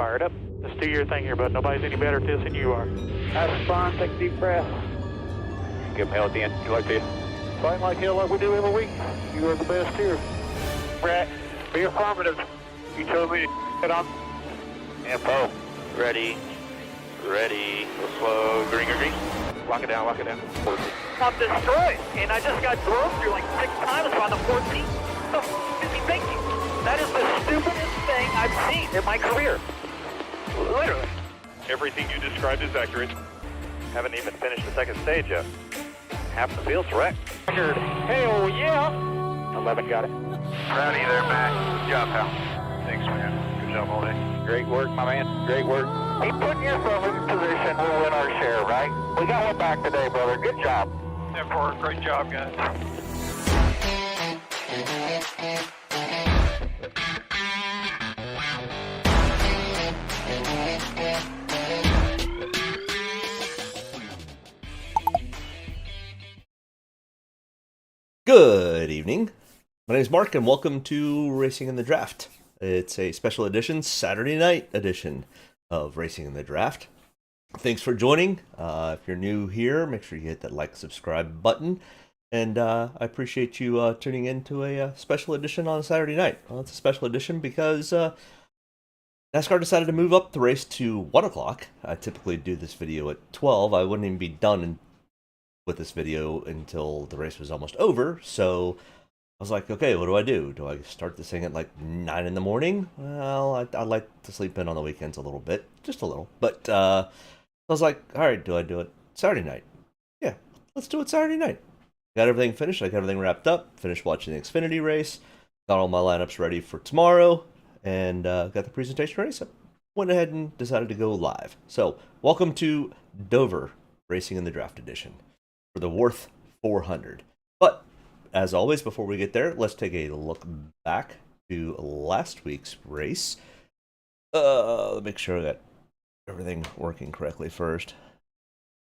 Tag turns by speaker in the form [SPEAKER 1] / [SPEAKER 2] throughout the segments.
[SPEAKER 1] Fired up. Just do your thing here, bud. Nobody's any better at this than you are.
[SPEAKER 2] Have fun, take a deep breath.
[SPEAKER 3] Give him hell at the end. You like this?
[SPEAKER 1] Fighting like hell like we do every week. You are the best here.
[SPEAKER 3] Brett, be affirmative. You told me to get on. Info.
[SPEAKER 4] Ready. Ready. Go slow. Green, green, green.
[SPEAKER 3] Lock it down, lock it down.
[SPEAKER 1] I'm destroyed, and I just got drove through like 6 times on the 14th. Oh, excuse me, thank you. That is the stupidest thing I've seen in my career. Literally.
[SPEAKER 3] Everything you described is accurate.
[SPEAKER 4] Haven't even finished the second stage yet. Half the field's wrecked.
[SPEAKER 1] Hell yeah.
[SPEAKER 3] 11 got it.
[SPEAKER 4] Rowdy there, Mac. Good job, pal.
[SPEAKER 3] Thanks, man.
[SPEAKER 4] Good job all day.
[SPEAKER 3] Great work, my man. Great work.
[SPEAKER 1] Keep putting yourself in position, we'll win our share, right? We got one back today, brother. Good job.
[SPEAKER 3] Therefore, great job, guys.
[SPEAKER 5] Good evening. My name is Mark, and welcome to Racing in the Draft. It's a special edition, Saturday night edition of Racing in the Draft. Thanks for joining. If you're new here, make sure you hit that like, subscribe button. And I appreciate you tuning in to a special edition on a Saturday night. Well, it's a special edition because NASCAR decided to move up the race to 1 o'clock. I typically do this video at 12. I wouldn't even be done with this video until the race was almost over. So I was like, okay, what do I do? Do I start this thing at like 9 in the morning? Well, I like to sleep in on the weekends a little bit, just a little. But I was like, all right, do I do it Saturday night? Yeah, let's do it Saturday night. Got everything finished. I got everything wrapped up. Finished watching the Xfinity race. Got all my lineups ready for tomorrow. And got the presentation ready. So went ahead and decided to go live. So welcome to Dover Racing in the Draft Edition for the Worth 400. But as always, before we get there, let's take a look back to last week's race. Make sure I got everything working correctly first.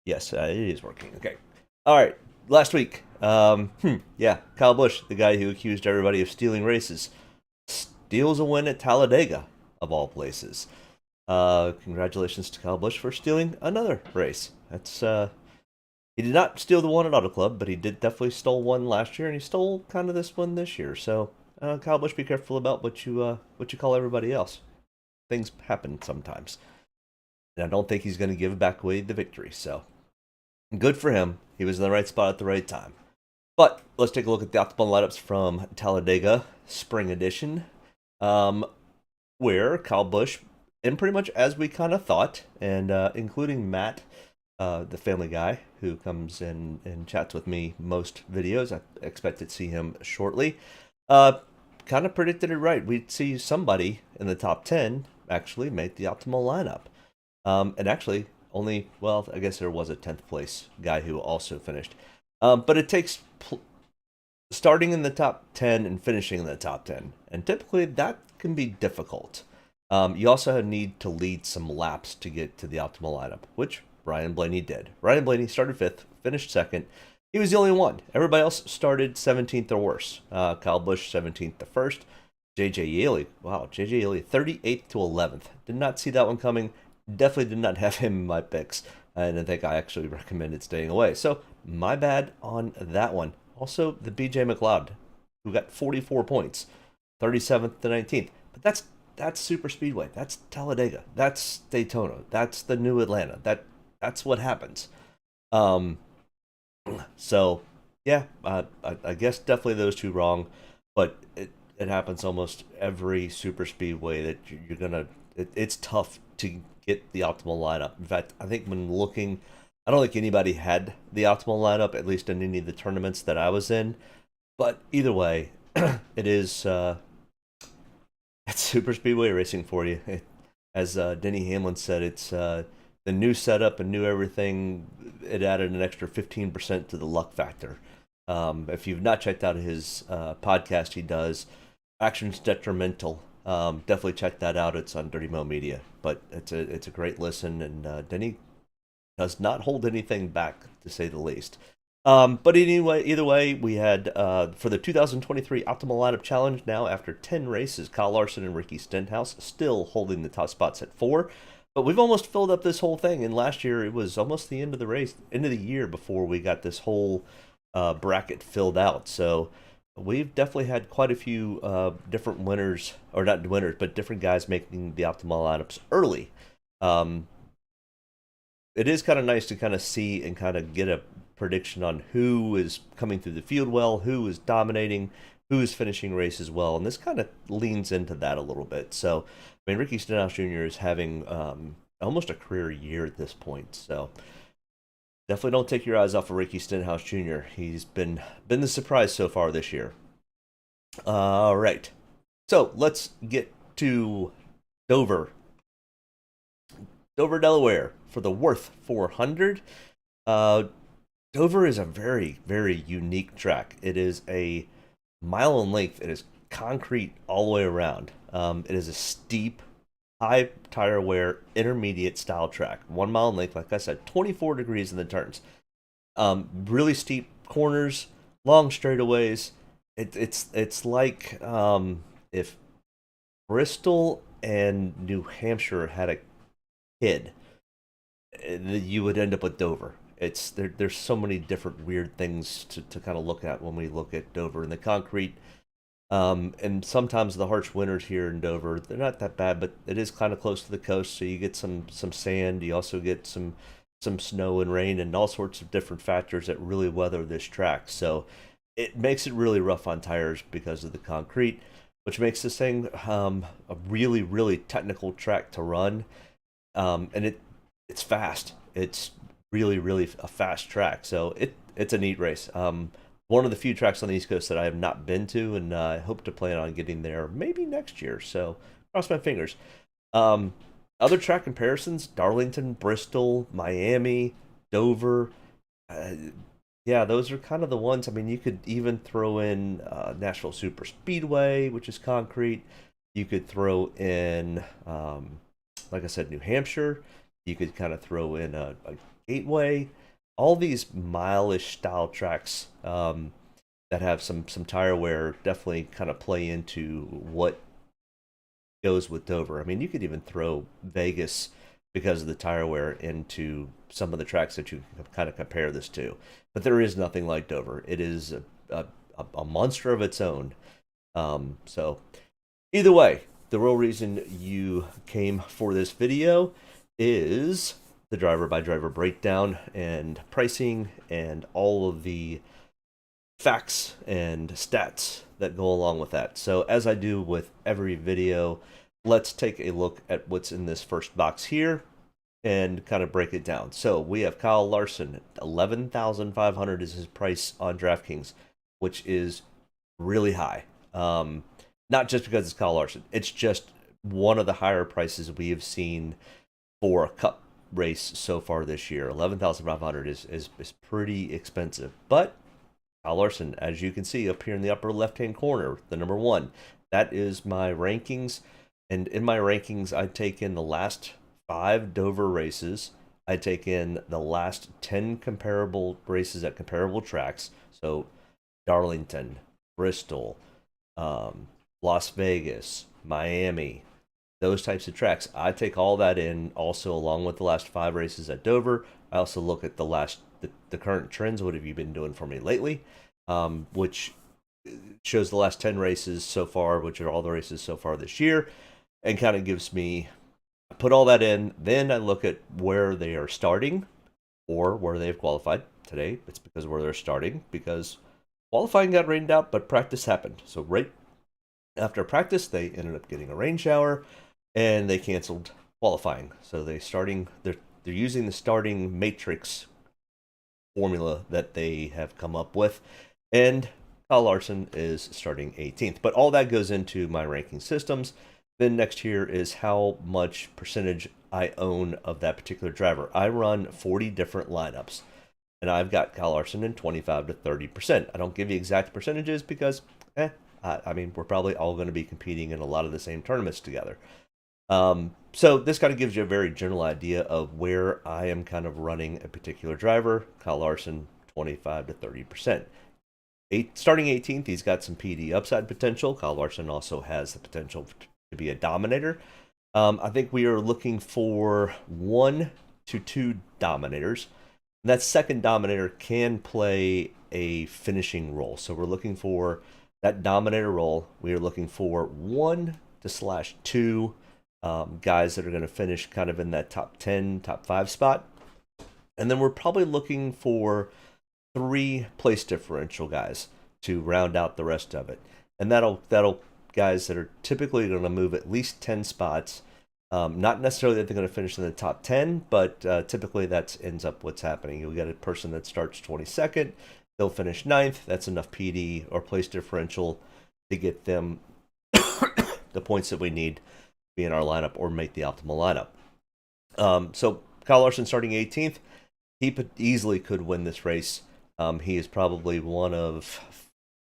[SPEAKER 5] Yes, it is working. Okay. All right. Last week, yeah, Kyle Busch, the guy who accused everybody of stealing races, steals a win at Talladega, of all places. Congratulations to Kyle Busch for stealing another race. That's he did not steal the one at Auto Club, but he did definitely stole one last year, and he stole kind of this one this year. So, Kyle Busch, be careful about what you call everybody else. Things happen sometimes, and I don't think he's going to give back away the victory. So, good for him. He was in the right spot at the right time. But let's take a look at the optimal lineups from Talladega Spring Edition, where Kyle Busch, and pretty much as we kind of thought, and including Matt, the family guy who comes in and chats with me most videos. I expect to see him shortly. Kind of predicted it right. We'd see somebody in the top 10 actually make the optimal lineup. And actually, only, well, I guess there was a 10th place guy who also finished. But it takes starting in the top 10 and finishing in the top 10. And typically that can be difficult. You also need to lead some laps to get to the optimal lineup, which Ryan Blaney did. Ryan Blaney started 5th, finished 2nd. He was the only one. Everybody else started 17th or worse. Kyle Busch, 17th to 1st. J.J. Yaley, wow, J.J. Yaley, 38th to 11th. Did not see that one coming. Definitely did not have him in my picks. And I think I actually recommended staying away. So, my bad on that one. Also, the B.J. McLeod, who got 44 points, 37th to 19th. But that's Super Speedway. That's Talladega. That's Daytona. That's the New Atlanta. That's what happens. So, yeah, I guess definitely those two wrong, but it happens almost every super speedway that you're gonna. It's tough to get the optimal lineup. In fact, I think when looking, I don't think anybody had the optimal lineup, at least in any of the tournaments that I was in. But either way, it is it's super speedway racing for you. As Denny Hamlin said, it's the new setup and new everything. It added an extra 15% to the luck factor. If you've not checked out his podcast he does, Actions Detrimental, definitely check that out. It's on Dirty Mo Media. But it's a great listen, and Denny does not hold anything back, to say the least. But anyway, either way, we had for the 2023 Optimal Lineup Challenge. Now, after 10 races, Kyle Larson and Ricky Stenhouse still holding the top spots at 4. But we've almost filled up this whole thing. And last year, it was almost the end of the race, end of the year before we got this whole bracket filled out. So we've definitely had quite a few different winners, or not winners, but different guys making the Optimal Lineups early. It is kind of nice to kind of see and kind of get a prediction on who is coming through the field well, who is dominating, who is finishing races well, and this kind of leans into that a little bit. So, I mean, Ricky Stenhouse Jr. is having almost a career year at this point. So, definitely don't take your eyes off of Ricky Stenhouse Jr. He's been the surprise so far this year. All right, so let's get to Dover, Delaware, for the Worth 400. Dover is a very, very unique track. It is a mile in length. It is concrete all the way around. It is a steep, high tire wear, intermediate style track. 1 mile in length, like I said, 24 degrees in the turns. Really steep corners, long straightaways. It's like if Bristol and New Hampshire had a kid, you would end up with Dover. There's so many different weird things to kind of look at when we look at Dover and the concrete. And sometimes the harsh winters here in Dover, they're not that bad, but it is kind of close to the coast, so you get some sand. You also get some snow and rain and all sorts of different factors that really weather this track. So it makes it really rough on tires because of the concrete, which makes this thing a really, really technical track to run. And it's fast. It's really, really a fast track. So it's a neat race. One of the few tracks on the East Coast that I have not been to, and I hope to plan on getting there maybe next year. So cross my fingers. Other track comparisons: Darlington, Bristol, Miami, Dover. Yeah, those are kind of the ones. I mean, you could even throw in Nashville Super Speedway, which is concrete. You could throw in, like I said, New Hampshire. You could kind of throw in a Gateway. All these mile-ish style tracks that have some tire wear definitely kind of play into what goes with Dover. I mean, you could even throw Vegas, because of the tire wear, into some of the tracks that you can kind of compare this to. But there is nothing like Dover. It is a monster of its own. So either way, the real reason you came for this video is the driver-by-driver breakdown and pricing and all of the facts and stats that go along with that. So as I do with every video, let's take a look at what's in this first box here and kind of break it down. So we have Kyle Larson, $11,500 is his price on Draftkings, which is really high. Not just because it's Kyle Larson. It's just one of the higher prices we have seen for a Cup race so far this year. $11,500 is pretty expensive. But Kyle Larson, as you can see up here in the upper left-hand corner, the number 1, that is my rankings. And in my rankings, I take in the last 5 Dover races. I take in the last 10 comparable races at comparable tracks. So Darlington, Bristol, Las Vegas, Miami, those types of tracks. I take all that in also along with the last 5 races at Dover. I also look at the current trends. What have you been doing for me lately? Which shows the last 10 races so far, which are all the races so far this year, and kind of gives me, I put all that in. Then I look at where they are starting or where they've qualified. Today, it's because of where they're starting, because qualifying got rained out, but practice happened. So right after practice, they ended up getting a rain shower, and they canceled qualifying. So they're using the starting matrix formula that they have come up with, and Kyle Larson is starting 18th. But all that goes into my ranking systems. Then next here is how much percentage I own of that particular driver. I run 40 different lineups, and I've got Kyle Larson in 25 to 30%. I don't give you exact percentages because, I mean, we're probably all going to be competing in a lot of the same tournaments together. So this kind of gives you a very general idea of where I am kind of running a particular driver. Kyle Larson, 25 to 30%. Starting 18th, he's got some PD upside potential. Kyle Larson also has the potential to be a dominator. I think we are looking for 1 to 2 dominators. And that second dominator can play a finishing role. So we're looking for that dominator role. We are looking for 1 to /2 guys that are going to finish kind of in that top 10, top 5 spot. And then we're probably looking for 3 place differential guys to round out the rest of it. And that'll guys that are typically going to move at least 10 spots. Not necessarily that they're going to finish in the top 10, but typically that ends up what's happening. You'll get a person that starts 22nd, they'll finish 9th. That's enough PD or place differential to get them the points that we need to be in our lineup or make the optimal lineup. So Kyle Larson starting 18th, he easily could win this race. He is probably one of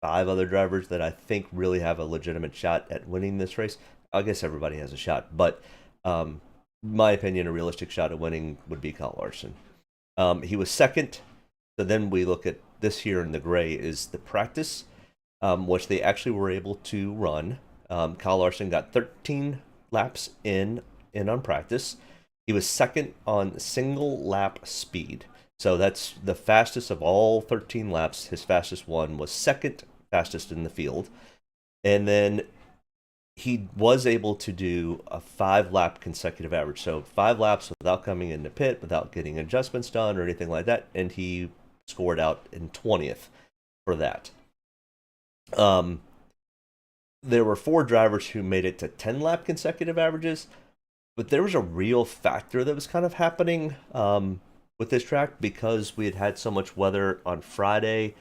[SPEAKER 5] 5 other drivers that I think really have a legitimate shot at winning this race. I guess everybody has a shot, but my opinion, a realistic shot at winning would be Kyle Larson. He was second. So then we look at this here in the gray is the practice, which they actually were able to run. Kyle Larson got 13 laps in on practice. He was second on single lap speed. So that's the fastest of all 13 laps. His fastest one was second fastest in the field. And then he was able to do a 5-lap consecutive average. So 5 laps without coming into pit, without getting adjustments done or anything like that. And he scored out in 20th for that. There were 4 drivers who made it to 10-lap consecutive averages. But there was a real factor that was kind of happening with this track because we had so much weather on Friday.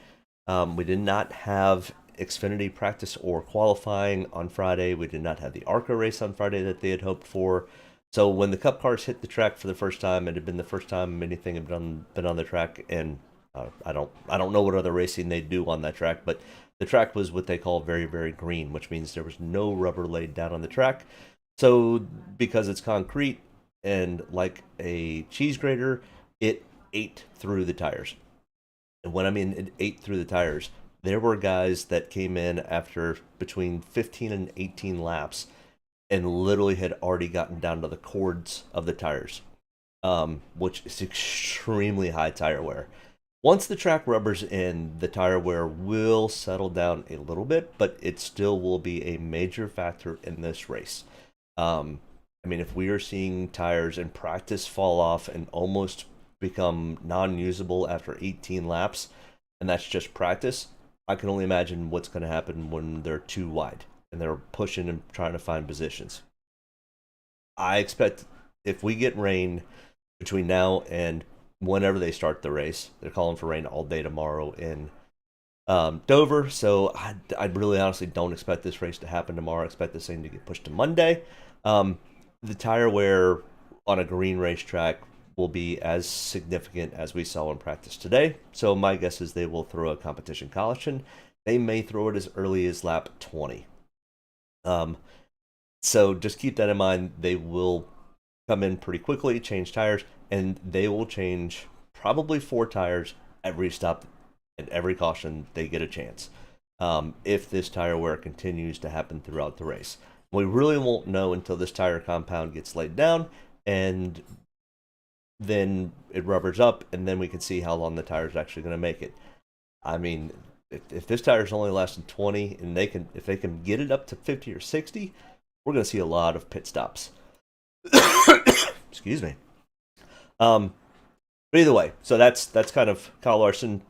[SPEAKER 5] We did not have Xfinity practice or qualifying on Friday. We did not have the ARCA race on Friday that they had hoped for. So when the Cup cars hit the track for the first time, it had been the first time anything had been on the track. And I don't know what other racing they do on that track, but the track was what they call very, very green, which means there was no rubber laid down on the track. So because it's concrete and like a cheese grater, it ate through the tires. And when I mean it ate through the tires, there were guys that came in after between 15 and 18 laps and literally had already gotten down to the cords of the tires, which is extremely high tire wear. Once the track rubber's in, the tire wear will settle down a little bit, but it still will be a major factor in this race. I mean, if we are seeing tires in practice fall off and almost become non-usable after 18 laps, and that's just practice, I can only imagine what's going to happen when they're too wide and they're pushing and trying to find positions. I expect if we get rain between now and whenever they start the race, they're calling for rain all day tomorrow in Dover, so I really honestly don't expect this race to happen tomorrow. I expect this thing to get pushed to Monday. The tire wear on a green racetrack will be as significant as we saw in practice today, so my guess is they will throw a competition caution. They may throw it as early as lap 20. So just keep that in mind. They will come in pretty quickly, change tires, and they will change probably 4 tires every stop and every caution they get a chance. If this tire wear continues to happen throughout the race, we really won't know until this tire compound gets laid down and then it rubbers up, and then we can see how long the tire is actually going to make it. I mean, if this tire's only lasting 20 and if they can get it up to 50 or 60, we're going to see a lot of pit stops. Excuse me. But either way, so that's kind of Kyle Larson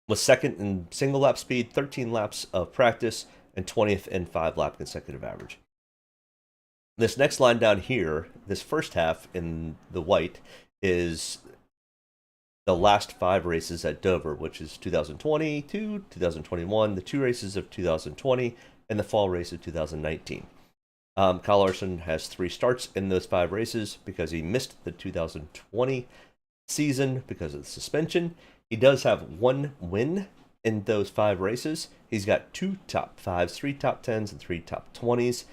[SPEAKER 5] was second in single lap speed, 13 laps of practice, and 20th in 5-lap consecutive average. This next line down here, this first half in the white, is the last 5 races at Dover, which is 2022, 2021, the 2 races of 2020, and the fall race of 2019. Kyle Larson has 3 starts in those 5 races because he missed the 2020 season because of the suspension. He does have 1 win in those 5 races. He's got 2 top 5s, 3 top 10s, and 3 top 20s.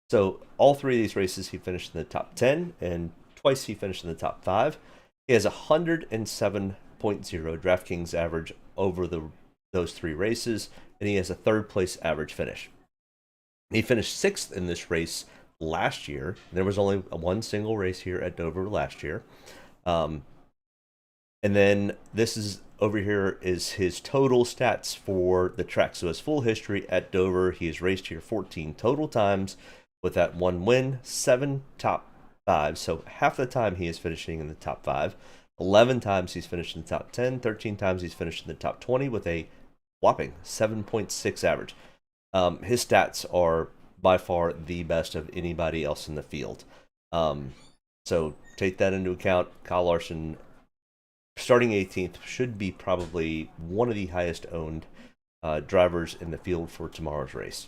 [SPEAKER 5] So all 3 of these races he finished in the top 10, and twice he finished in the top 5. He has a 107.0 Draftkings average over those 3 races, and he has a 3rd place average finish. He finished 6th in this race last year. There was only one single race here at Dover last year. And then this is over here is his total stats for the track. So his full history at Dover, he has raced here 14 total times with that 1 win, 7 top 5. So half the time he is finishing in the top 5. 11 times he's finished in the top 10. 13 times he's finished in the top 20 with a whopping 7.6 average. His stats are by far the best of anybody else in the field. So take that into account. Kyle Larson, starting 18th, should be probably one of the highest owned drivers in the field for tomorrow's race.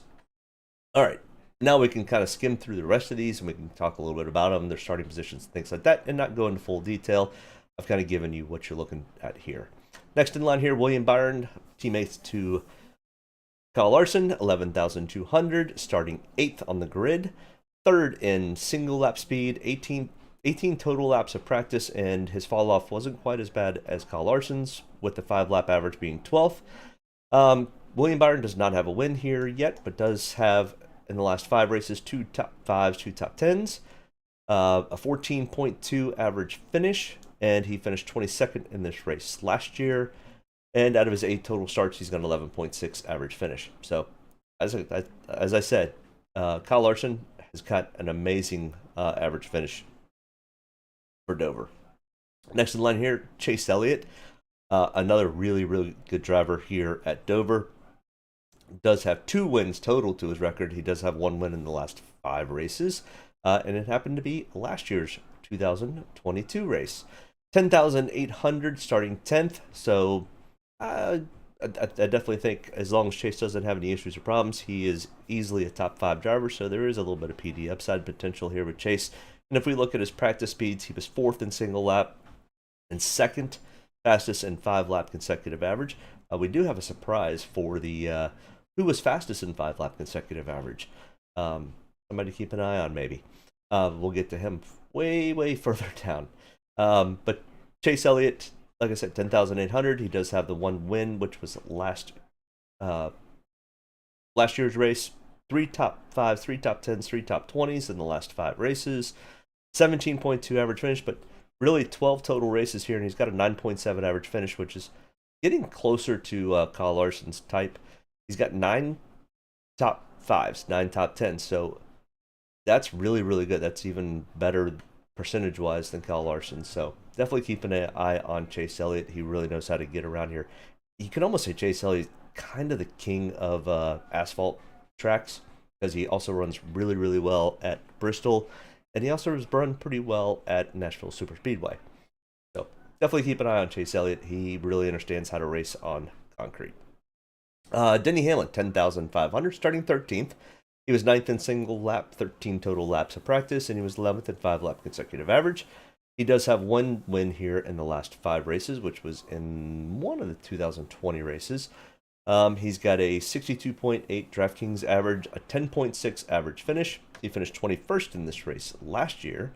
[SPEAKER 5] All right, now we can kind of skim through the rest of these and we can talk a little bit about them, their starting positions, things like that, and not go into full detail. I've kind of given you what you're looking at here. Next in line here, William Byron, teammates to Kyle Larson, 11,200, starting 8th on the grid, 3rd in single lap speed, 18 total laps of practice, and his fall off wasn't quite as bad as Kyle Larson's, with the 5 lap average being 12th. William Byron does not have a win here yet, but does have in the last 5 races 2 top 5s, 2 top 10s, a 14.2 average finish, and he finished 22nd in this race last year. And out of his 8 total starts, he's got an 11.6 average finish. So, as I said, Kyle Larson has got an amazing average finish for Dover. Next in line here, Chase Elliott, another really, really good driver here at Dover. Does have 2 wins total to his record. He does have 1 win in the last 5 races, and it happened to be last year's 2022 race. 10,800, starting 10th. So I definitely think as long as Chase doesn't have any issues or problems, he is easily a top 5 driver. So there is a little bit of PD upside potential here with Chase. And if we look at his practice speeds, he was 4th in single lap and 2nd fastest in 5 lap consecutive average. We do have a surprise for the who was fastest in 5 lap consecutive average. Somebody to keep an eye on, maybe. We'll get to him way further down. But Chase Elliott, like I said, 10,800. He does have the 1 win, which was last year's race. 3 top 5s, 3 top 10s, 3 top 20s in the last 5 races. 17.2 average finish, but really 12 total races here, and he's got a 9.7 average finish, which is getting closer to Kyle Larson's type. He's got 9 top 5s, 9 top 10s, so that's really, really good. That's even better percentage-wise than Kyle Larson, so definitely keep an eye on Chase Elliott. He really knows how to get around here. You can almost say Chase Elliott kind of the king of asphalt tracks, because he also runs really, really well at Bristol, and he also has run pretty well at Nashville Super Speedway. So definitely keep an eye on Chase Elliott. He really understands how to race on concrete. Denny Hamlin, 10,500, starting 13th. He was 9th in single lap, 13 total laps of practice, and he was 11th in 5 lap consecutive average. He does have 1 win here in the last 5 races, which was in one of the 2020 races. He's got a 62.8 Draftkings average, a 10.6 average finish. He finished 21st in this race last year.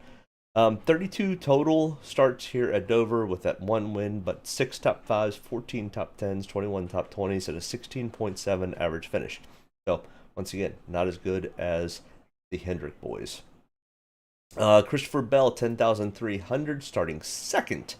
[SPEAKER 5] 32 total starts here at Dover with that 1 win, but 6 top 5s, 14 top 10s, 21 top 20s, and a 16.7 average finish. So, once again, not as good as the Hendrick boys. Christopher Bell, 10,300, starting 2nd.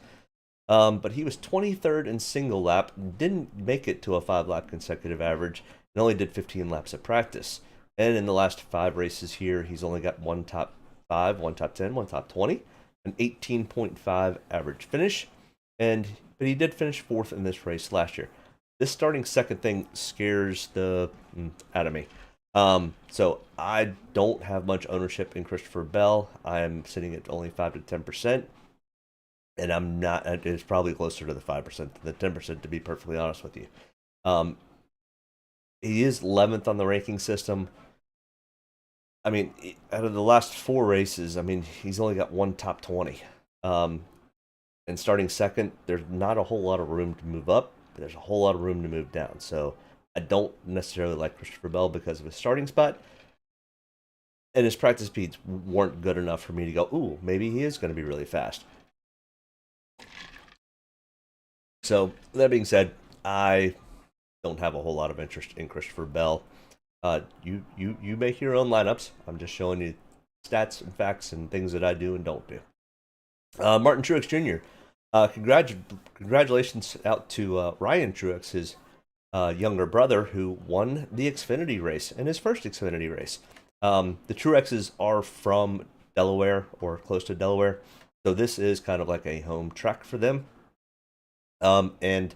[SPEAKER 5] But he was 23rd in single lap, didn't make it to a 5 lap consecutive average, and only did 15 laps of practice. And in the last 5 races here, he's only got 1 top 5, 1 top 10, 1 top 20, an 18.5 average finish. But he did finish 4th in this race last year. This starting 2nd thing scares the out of me. So I don't have much ownership in Christopher Bell. I'm sitting at only 5 to 10%. And I'm not, it's probably closer to the 5% than the 10%, to be perfectly honest with you. He is 11th on the ranking system. I mean, out of the last 4 races, I mean, he's only got 1 top 20. And starting 2nd, there's not a whole lot of room to move up, but there's a whole lot of room to move down. So I don't necessarily like Christopher Bell because of his starting spot. And his practice speeds weren't good enough for me to go, ooh, maybe he is going to be really fast. So, that being said, I don't have a whole lot of interest in Christopher Bell. You make your own lineups. I'm just showing you stats and facts and things that I do and don't do. Martin Truex Jr. Congratulations out to Ryan Truex, his younger brother, who won the Xfinity race in his first Xfinity race. The Truexes are from Delaware or close to Delaware, so this is kind of like a home track for them. And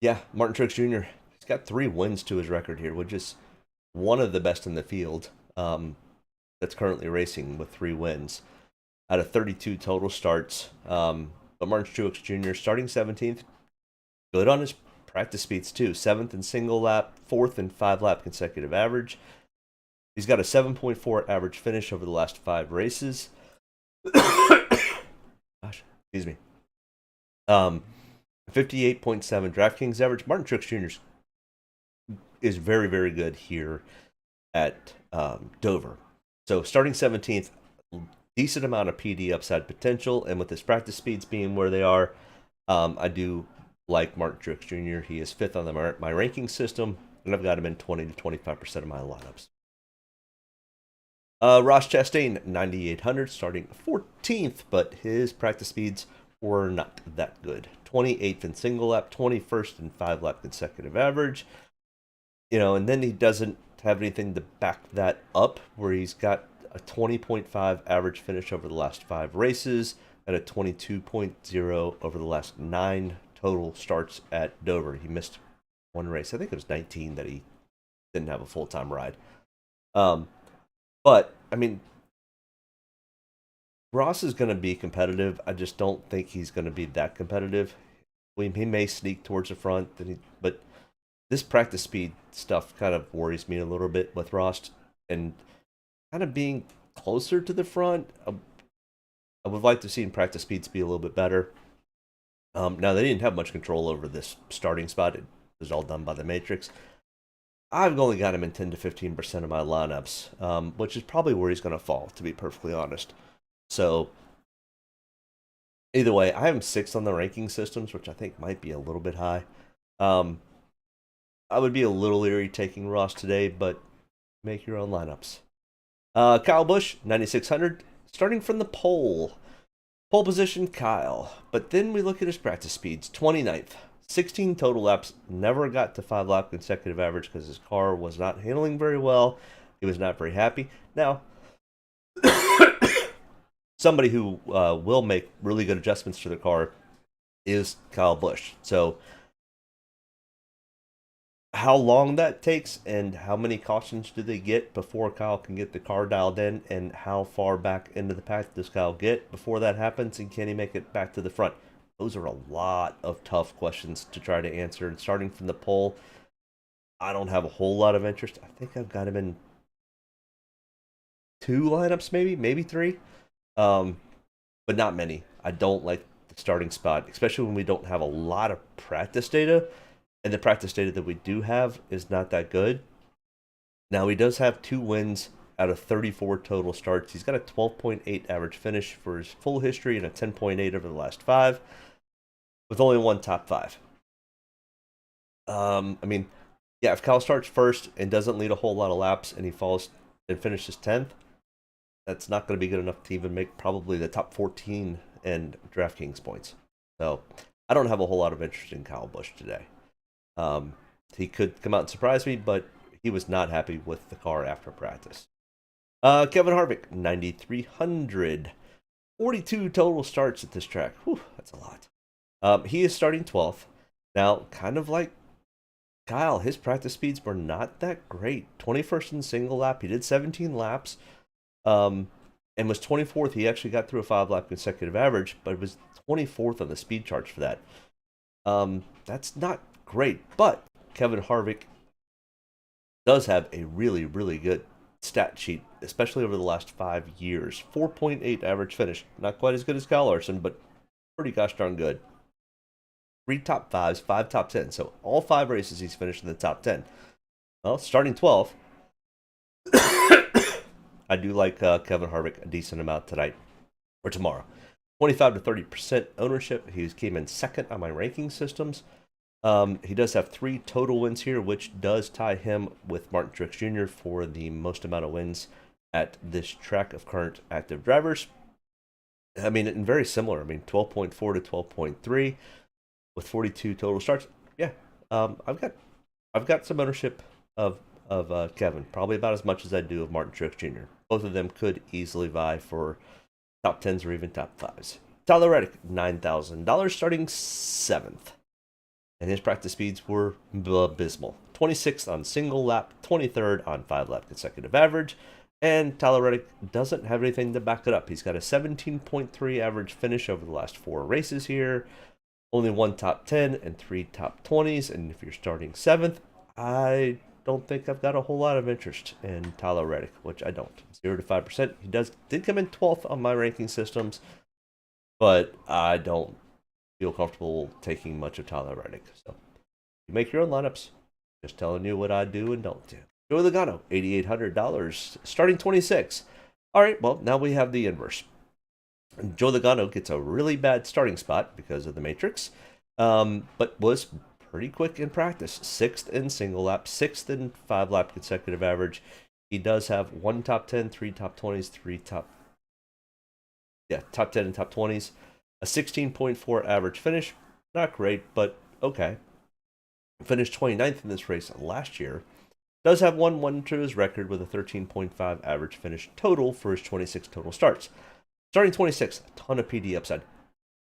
[SPEAKER 5] yeah, Martin Truex Jr. He's got 3 wins to his record here, which is one of the best in the field. That's currently racing with 3 wins out of 32 total starts. But Martin Truex Jr. starting 17th, good on his practice speeds too. 7th in single lap, 4th in 5-lap consecutive average. He's got a 7.4 average finish over the last 5 races. Gosh, excuse me. 58.7 Draftkings average. Martin Truex Jr. is very, very good here at Dover. So starting 17th, decent amount of PD upside potential, and with his practice speeds being where they are, I do like Martin Truex Jr. He is 5th on my ranking system, and I've got him in 20 to 25% of my lineups. Ross Chastain, 9,800, starting 14th, but his practice speeds were not that good. 28th in single lap, 21st in 5-lap consecutive average. And then he doesn't have anything to back that up, where he's got a 20.5 average finish over the last 5 races and a 22.0 over the last 9 total starts at Dover. He missed 1 race. I think it was 19 that he didn't have a full-time ride. But, I mean, Ross is going to be competitive. I just don't think he's going to be that competitive. He may sneak towards the front, but this practice speed stuff kind of worries me a little bit with Ross, and kind of being closer to the front. I would like to see in practice speeds be a little bit better. Now, they didn't have much control over this starting spot. It was all done by the Matrix. I've only got him in 10 to 15% of my lineups, which is probably where he's going to fall, to be perfectly honest. So, either way, I have him 6th on the ranking systems, which I think might be a little bit high. I would be a little leery taking Ross today, but make your own lineups. Kyle Busch, 9,600, starting from the pole. Pole position, Kyle. But then we look at his practice speeds. 29th, 16 total laps, never got to 5-lap consecutive average because his car was not handling very well. He was not very happy. Now, somebody who will make really good adjustments to the car is Kyle Busch. So, how long that takes and how many cautions do they get before Kyle can get the car dialed in, and how far back into the pack does Kyle get before that happens, and can he make it back to the front? Those are a lot of tough questions to try to answer. And starting from the pole, I don't have a whole lot of interest. I think I've got him in 2 lineups, maybe 3, but not many. I don't like the starting spot, especially when we don't have a lot of practice data. And the practice data that we do have is not that good. Now, he does have 2 wins out of 34 total starts. He's got a 12.8 average finish for his full history and a 10.8 over the last 5, with only 1 top 5. I mean, yeah, if Kyle starts first and doesn't lead a whole lot of laps and he falls and finishes 10th, that's not going to be good enough to even make probably the top 14 in Draftkings points. So, I don't have a whole lot of interest in Kyle Busch today. He could come out and surprise me, but he was not happy with the car after practice. Kevin Harvick, 9,300. 42 total starts at this track. Whew, that's a lot. He is starting 12th. Now, kind of like Kyle, his practice speeds were not that great. 21st in single lap. He did 17 laps, and was 24th. He actually got through a 5-lap consecutive average, but was 24th on the speed charts for that. That's not great, but Kevin Harvick does have a really, really good stat sheet, especially over the last 5 years. 4.8 average finish. Not quite as good as Kyle Larson, but pretty gosh darn good. 3 top 5s, 5 top 10. So all 5 races he's finished in the top 10. Well, starting 12th, I do like Kevin Harvick a decent amount tonight or tomorrow. 25 to 30% ownership. He came in 2nd on my ranking systems. He does have 3 total wins here, which does tie him with Martin Truex Jr. for the most amount of wins at this track of current active drivers. I mean, and very similar. I mean, 12.4 to 12.3 with 42 total starts. Yeah, I've got some ownership of Kevin, probably about as much as I do of Martin Truex Jr. Both of them could easily vie for top 10s or even top 5s. Tyler Reddick, $9,000, starting 7th. And his practice speeds were abysmal. 26th on single lap, 23rd on 5-lap consecutive average. And Tyler Reddick doesn't have anything to back it up. He's got a 17.3 average finish over the last 4 races here. Only 1 top 10 and 3 top 20s. And if you're starting 7th, I don't think I've got a whole lot of interest in Tyler Reddick, which I don't. 0 to 5%. He did come in 12th on my ranking systems, but I don't feel comfortable taking much of Tyler Reddick. So you make your own lineups. Just telling you what I do and don't do. Joey Logano, $8,800, starting 26. All right, well, now we have the inverse. Joey Logano gets a really bad starting spot because of the Matrix, but was pretty quick in practice. 6th in single lap, 6th in 5-lap consecutive average. He does have 1 top 10, 3 top 20s, top 10 and top 20s. A 16.4 average finish. Not great, but okay. Finished 29th in this race last year. Does have 1 to his record with a 13.5 average finish total for his 26 total starts. Starting 26th, a ton of PD upside.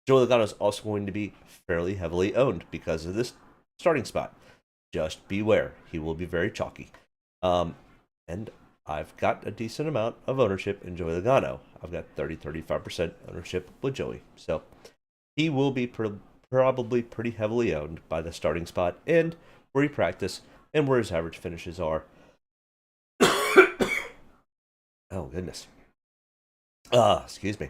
[SPEAKER 5] Joey Logano is also going to be fairly heavily owned because of this starting spot. Just beware. He will be very chalky. And I've got a decent amount of ownership in Joey Logano. I've got 30-35% ownership with Joey. So he will be probably pretty heavily owned by the starting spot and where he practice and where his average finishes are. Oh, goodness. Excuse me.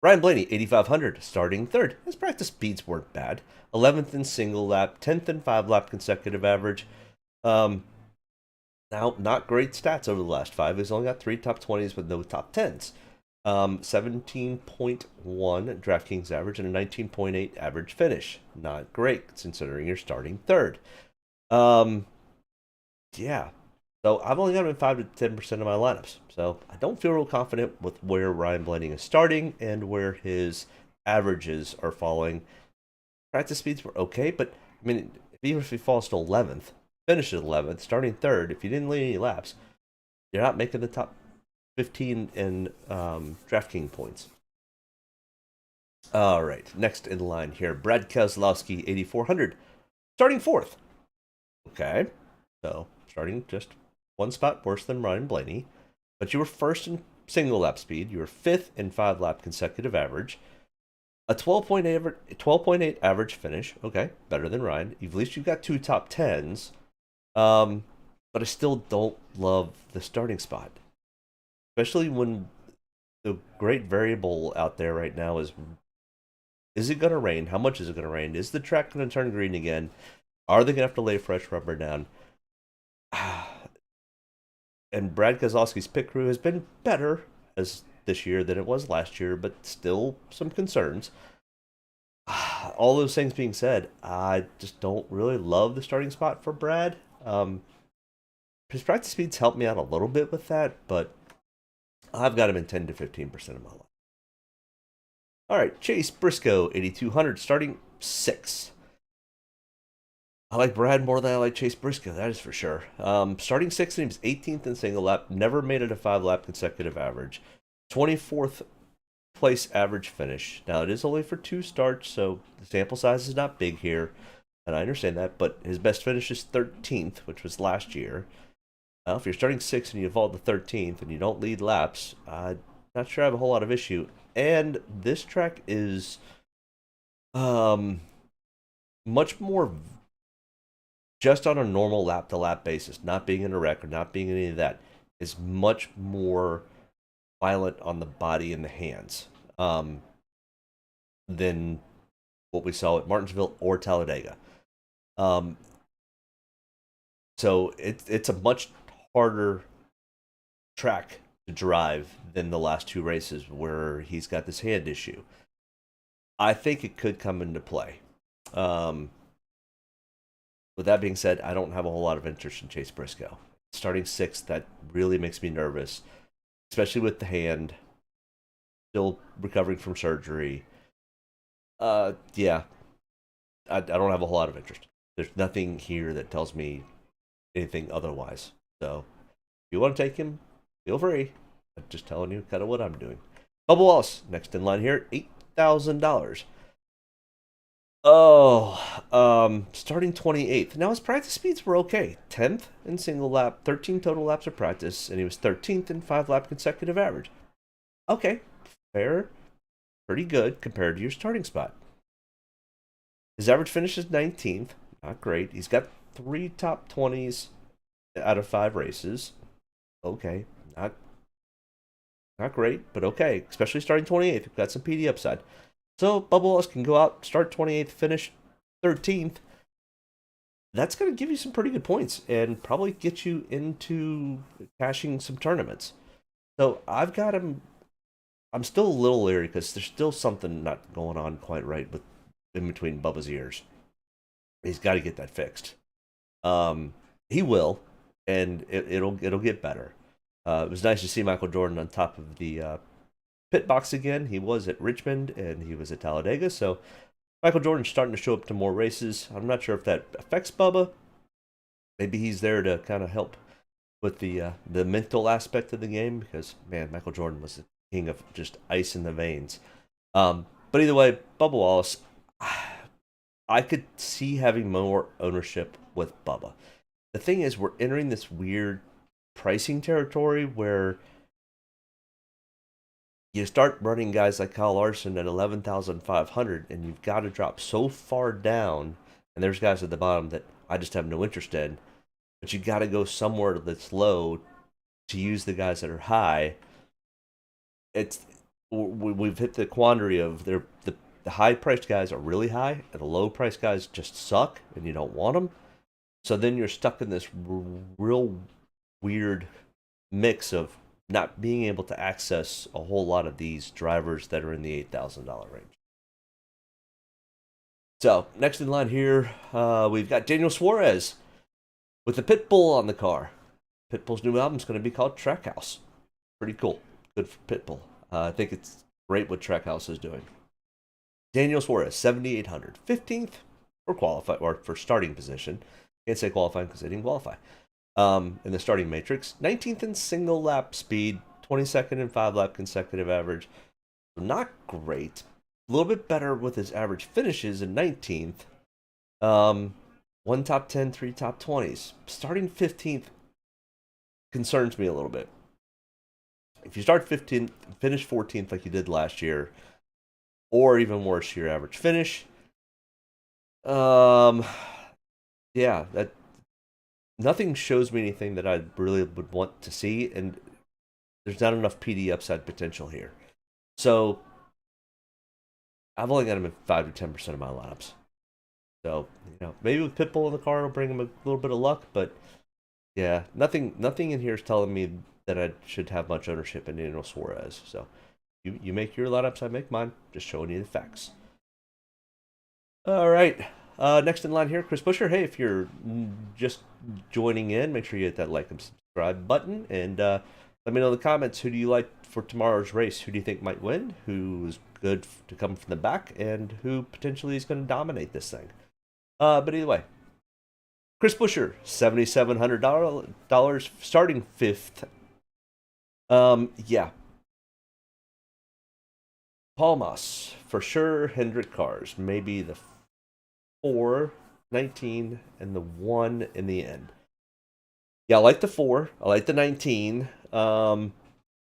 [SPEAKER 5] Ryan Blaney, $8,500, starting 3rd. His practice speeds weren't bad. 11th in single lap, 10th in 5-lap consecutive average. Now, not great stats over the last 5. He's only got 3 top 20s with no top 10s. 17.1 Draftkings average and a 19.8 average finish. Not great considering you're starting 3rd. Yeah. So I've only got him in 5 to 10% of my lineups. So I don't feel real confident with where Ryan Blaney is starting and where his averages are falling. Practice speeds were okay, but I mean, even if he falls to 11th, finishes 11th, starting 3rd, if you didn't lead any laps, you're not making the top 15 in DraftKings points. All right, next in line here, Brad Keselowski, $8,400, starting 4th. Okay, so starting just 1 spot worse than Ryan Blaney, but you were 1st in single lap speed. You were 5th in 5-lap consecutive average. A 12.8 average finish. Okay, better than Ryan. At least you've got 2 top 10s. But I still don't love the starting spot. Especially when the great variable out there right now is it going to rain? How much is it going to rain? Is the track going to turn green again? Are they going to have to lay fresh rubber down? And Brad Keselowski's pit crew has been better this year than it was last year, but still some concerns. All those things being said, I just don't really love the starting spot for Brad. His practice speeds help me out a little bit with that, but I've got him in 10 to 15% of my life. All right, Chase Briscoe, $8,200, starting 6th. I like Brad more than I like Chase Briscoe, that is for sure. Starting 6th, and he was 18th in single lap, never made it a 5-lap consecutive average. 24th place average finish. Now, it is only for 2 starts, so the sample size is not big here, and I understand that, but his best finish is 13th, which was last year. Now, if you're starting 6th and you fall to 13th and you don't lead laps, I'm not sure I have a whole lot of issue. And this track is much more just on a normal lap-to-lap basis, not being in a wreck or not being in any of that, is much more violent on the body and the hands than what we saw at Martinsville or Talladega. So it's a much harder track to drive than the last 2 races where he's got this hand issue. I think it could come into play. with that being said, I don't have a whole lot of interest in Chase Briscoe. Starting sixth, that really makes me nervous, especially with the hand still recovering from surgery. Yeah, I don't have a whole lot of interest. There's nothing here that tells me anything otherwise. So, if you want to take him, feel free. I'm just telling you kind of what I'm doing. Bubba Wallace, next in line here, $8,000. Oh, starting 28th. Now his practice speeds were okay. 10th in single lap, 13 total laps of practice, and he was 13th in 5-lap consecutive average. Okay, fair, pretty good compared to your starting spot. His average finish is 19th. Not great. He's got 3 top 20s out of 5 races. Okay, not great, but okay. Especially starting 28th. We've got some PD upside. So Bubba Wallace can go out, start 28th, finish 13th. That's going to give you some pretty good points and probably get you into cashing some tournaments. So I've got him. I'm still a little leery because there's still something not going on quite right with in between Bubba's ears. He's got to get that fixed. He will, and it'll get better. It was nice to see Michael Jordan on top of the pit box again. He was at Richmond and he was at Talladega, so Michael Jordan's starting to show up to more races. I'm not sure if that affects Bubba. Maybe he's there to kind of help with the mental aspect of the game because, man, Michael Jordan was the king of just ice in the veins. But either way, Bubba Wallace, I could see having more ownership with Bubba. The thing is, we're entering this weird pricing territory where you start running guys like Kyle Larson at 11,500, and you've got to drop so far down. And there's guys at the bottom that I just have no interest in. But you got to go somewhere that's low to use the guys that are high. We've hit the quandary of the high-priced guys are really high, and the low-priced guys just suck, and you don't want them. So then you're stuck in this real weird mix of not being able to access a whole lot of these drivers that are in the $8,000 range. So, next in line here, we've got Daniel Suarez with the Pitbull on the car. Pitbull's new album is going to be called Trackhouse. Pretty cool. Good for Pitbull. I think it's great what Trackhouse is doing. Daniel Suarez, 7,800. 15th for qualify or for starting position. Can't say qualifying because they didn't qualify. In the starting matrix, 19th in single lap speed, 22nd in 5-lap consecutive average. Not great. A little bit better with his average finishes in 19th. 1 top 10, 3 top 20s. Starting 15th concerns me a little bit. If you start 15th, finish 14th like you did last year, or even worse, your average finish. Yeah, that. Nothing shows me anything that I really would want to see, and there's not enough PD upside potential here. So, I've only got him at 5 to 10% of my lineups. So, maybe with Pitbull in the car, it'll bring him a little bit of luck, but yeah, nothing in here is telling me that I should have much ownership in Daniel Suarez. So, you make your lineups, I make mine, just showing you the facts. All right. Next in line here, Chris Buescher. Hey, if you're just joining in, make sure you hit that like and subscribe button. And let me know in the comments, who do you like for tomorrow's race? Who do you think might win? Who's good to come from the back? And who potentially is going to dominate this thing? But either way, Chris Buescher, $7,700, starting 5th. Yeah. Palmas, for sure. Hendrick cars, maybe the 4, 19, and the 1 in the end. Yeah, I like the 4. I like the 19. Yeah,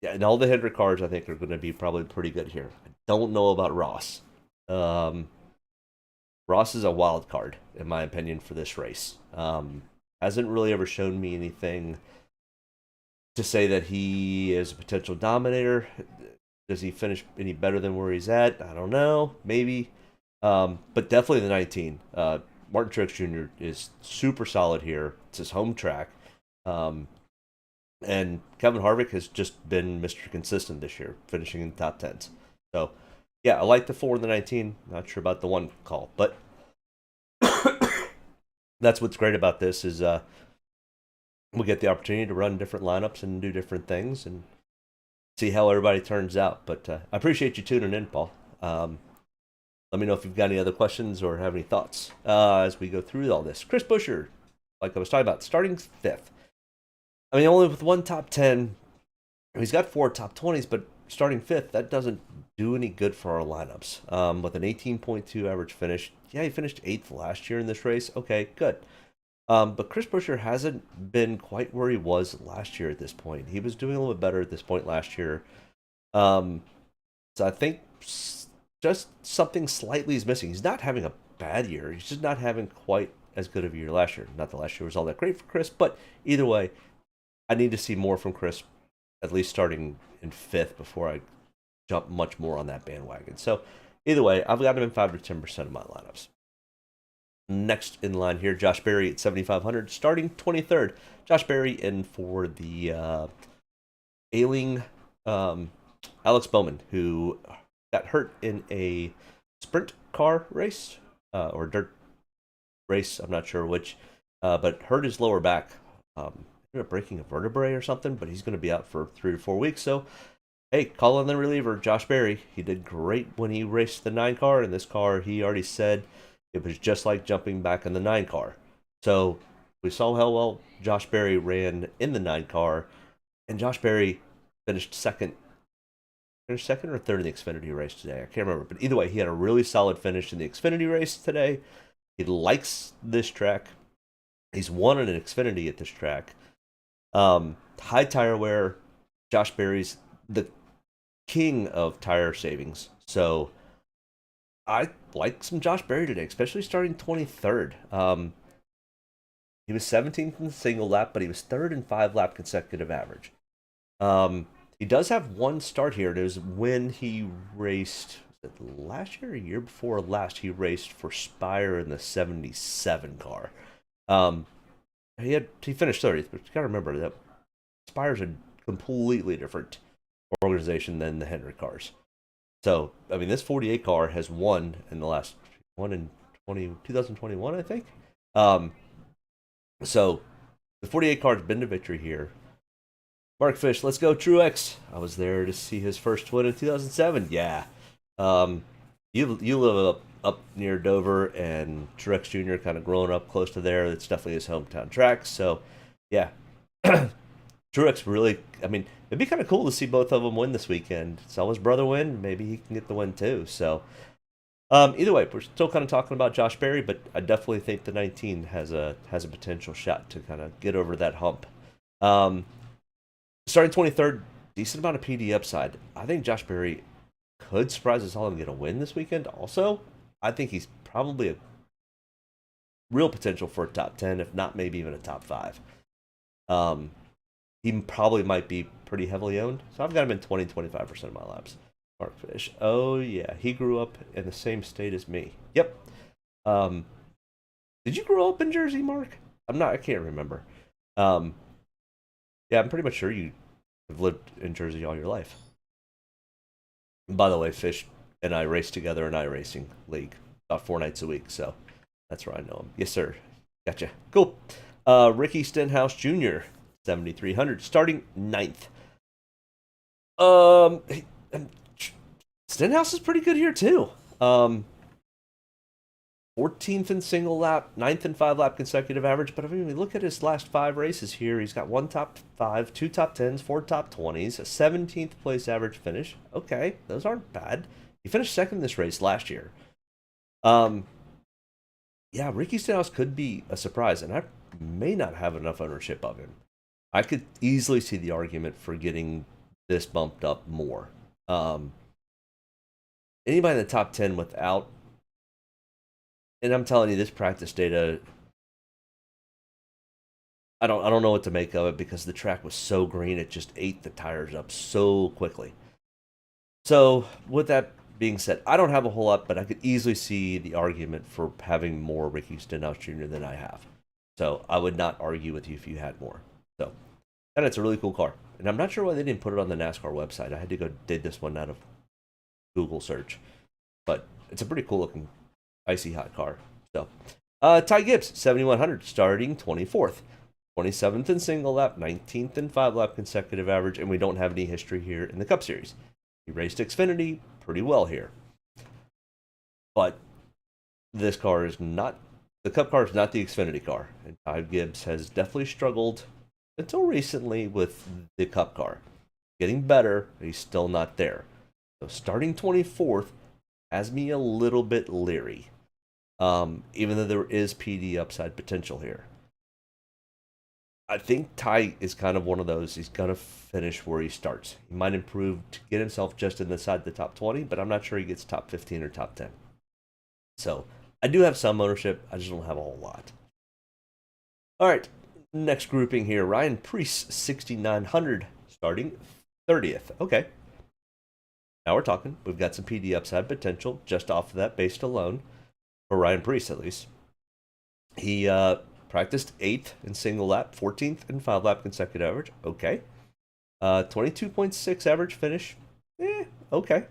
[SPEAKER 5] and all the Hendrick cars I think are going to be probably pretty good here. I don't know about Ross. Ross is a wild card, in my opinion, for this race. Hasn't really ever shown me anything to say that he is a potential dominator. Does he finish any better than where he's at? I don't know. Maybe. But definitely the 19. Martin Truex Jr. is super solid here. It's his home track. And Kevin Harvick has just been Mr. Consistent this year, finishing in the top 10s. So, yeah, I like the 4 and the 19. Not sure about the 1 call. But that's what's great about this is we get the opportunity to run different lineups and do different things and see how everybody turns out. But I appreciate you tuning in, Paul. Let me know if you've got any other questions or have any thoughts as we go through all this. Chris Buescher, like I was talking about, starting 5th. I mean, only with one top 10. He's got 4 top 20s, but starting 5th, that doesn't do any good for our lineups. With an 18.2 average finish, yeah, he finished 8th last year in this race. Okay, good. But Chris Buescher hasn't been quite where he was last year at this point. He was doing a little bit better at this point last year. So I think just something slightly is missing. He's not having a bad year. He's just not having quite as good of a year last year. Not that last year was all that great for Chris, but either way, I need to see more from Chris, at least starting in 5th before I jump much more on that bandwagon. So either way, I've got him in 5 to 10% of my lineups. Next in line here, Josh Berry at 7,500, starting 23rd. Josh Berry in for the ailing Alex Bowman, who got hurt in a sprint car race or dirt race. I'm not sure which, but hurt his lower back. Ended up breaking a vertebrae or something, but he's going to be out for 3 to 4 weeks. So, hey, call on the reliever, Josh Berry. He did great when he raced the 9 car. In this car, he already said it was just like jumping back in the 9 car. So we saw how well Josh Berry ran in the 9 car, and Josh Berry finished second or third in the Xfinity race today. I can't remember, but either way, he had a really solid finish in the Xfinity race today. He likes this track. He's won in an Xfinity at this track. High tire wear. Josh Berry's the king of tire savings. So I like some Josh Berry today, especially starting 23rd. He was 17th in the single lap, but he was 3rd in 5-lap consecutive average. He does have one start here. It was when he raced, was it last year or year before last, he raced for Spire in the 77 car. He finished 30th, but you gotta remember that Spire's a completely different organization than the Hendrick cars. So, I mean, this 48 car has won in the last one in 2021, I think. So, the 48 car has been to victory here. Mark Fish, let's go Truex. I was there to see his first win in 2007. Yeah. You live up near Dover, and Truex Jr. kind of growing up close to there. It's definitely his hometown track. So, yeah. Truex really, I mean, it'd be kind of cool to see both of them win this weekend. Saw his brother win. Maybe he can get the win too. So, either way, we're still kind of talking about Josh Berry, but I definitely think the 19 has a potential shot to kind of get over that hump. Starting 23rd, decent amount of PD upside. I think Josh Berry could surprise us all and get a win this weekend. Also, I think he's probably a real potential for a top 10, if not maybe even a top 5. He probably might be pretty heavily owned. So I've got him in 20-25% of my laps. Mark Fish. Oh, yeah. He grew up in the same state as me. Yep. Did you grow up in Jersey, Mark? I can't remember. Yeah, I'm pretty much sure you have lived in Jersey all your life. And by the way, Fish and I race together in iRacing League about 4 nights a week. So that's where I know him. Yes, sir. Gotcha. Cool. Ricky Stenhouse Jr., 7,300, starting 9th. Stenhouse is pretty good here too. 14th in single lap, 9th in 5-lap consecutive average. But I mean, we look at his last 5 races here. He's got 1 top 5, 2 top 10s, 4 top 20s, a 17th place average finish. Okay, those aren't bad. He finished 2nd in this race last year. Yeah, Ricky Stenhouse could be a surprise, and I may not have enough ownership of him. I could easily see the argument for getting this bumped up more. Anybody in the top 10 without, and I'm telling you, this practice data, I don't know what to make of it because the track was so green, it just ate the tires up so quickly. So with that being said, I don't have a whole lot, but I could easily see the argument for having more Ricky Stenhouse Jr. than I have. So I would not argue with you if you had more. So, and it's a really cool car. And I'm not sure why they didn't put it on the NASCAR website. I had to go dig this one out of Google search. But it's a pretty cool looking icy hot car. So, Ty Gibbs, 7100, starting 24th. 27th in single lap, 19th in 5-lap consecutive average, and we don't have any history here in the Cup Series. He raced Xfinity pretty well here. But this car is not, the Cup car is not the Xfinity car. And Ty Gibbs has definitely struggled until recently with the Cup car. Getting better, but he's still not there. So starting 24th has me a little bit leery. Even though there is PD upside potential here. I think Ty is kind of one of those, he's going to finish where he starts. He might improve to get himself just inside the top 20, but I'm not sure he gets top 15 or top 10. So, I do have some ownership, I just don't have a whole lot. Alright, next grouping here, Ryan Preece, 6,900, starting 30th. Okay. Now we're talking. We've got some PD upside potential just off of that base alone, for Ryan Preece at least. He practiced 8th in single lap, 14th in 5-lap consecutive average. Okay. 22.6 average finish. Okay.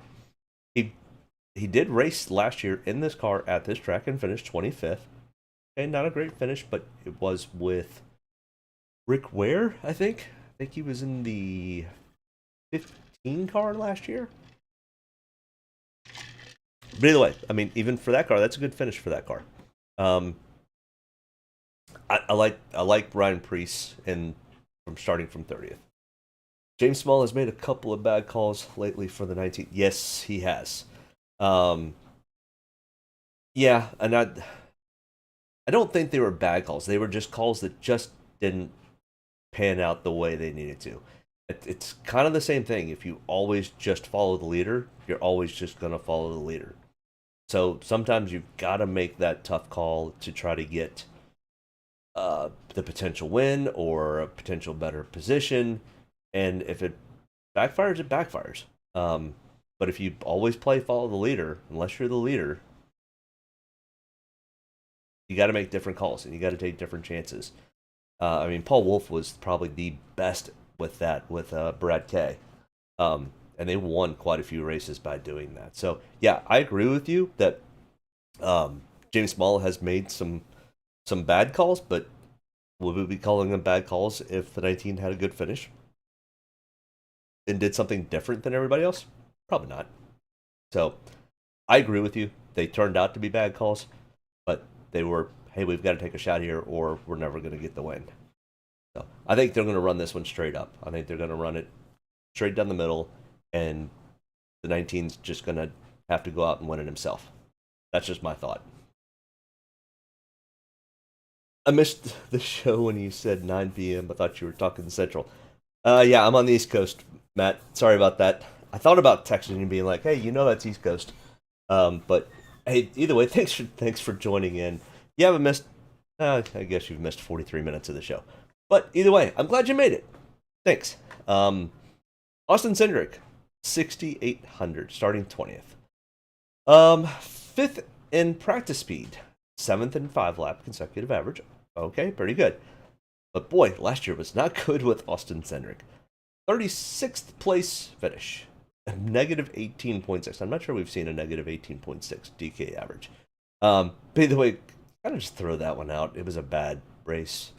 [SPEAKER 5] He did race last year in this car at this track and finished 25th. Okay, not a great finish, but it was with Rick Ware, I think. I think he was in the 15 car last year. But either way, I mean, even for that car, that's a good finish for that car. I like Ryan Preece from starting from 30th. James Small has made a couple of bad calls lately for the 19th. Yes, he has. Yeah, and I don't think they were bad calls. They were just calls that just didn't pan out the way they needed to. It's kind of the same thing. If you always just follow the leader, you're always just going to follow the leader. So sometimes you've got to make that tough call to try to get the potential win or a potential better position. And if it backfires, it backfires. But if you always follow the leader, unless you're the leader, you got to make different calls and you got to take different chances. I mean, Paul Wolf was probably the best with that, with Brad Kay. And they won quite a few races by doing that. So, yeah, I agree with you that James Small has made some bad calls, but would we be calling them bad calls if the 19 had a good finish and did something different than everybody else? Probably not. So, I agree with you. They turned out to be bad calls, but they were, hey, we've got to take a shot here or we're never going to get the win. So, I think they're going to run this one straight up. I think they're going to run it straight down the middle, and the 19's just going to have to go out and win it himself. That's just my thought. I missed the show when you said 9 p.m. I thought you were talking Central. Yeah, I'm on the East Coast, Matt. Sorry about that. I thought about texting you and being like, hey, you know that's East Coast. But, hey, either way, thanks for joining in. You haven't missed, I guess you've missed 43 minutes of the show. But either way, I'm glad you made it. Thanks. Austin Cindric, 6,800, starting 20th. 5th in practice speed, 7th in 5-lap consecutive average. Okay, pretty good. But boy, last year was not good with Austin Cindric. 36th place finish, negative 18.6. I'm not sure we've seen a negative 18.6 DK average. By the way, kind of just throw that one out. It was a bad race.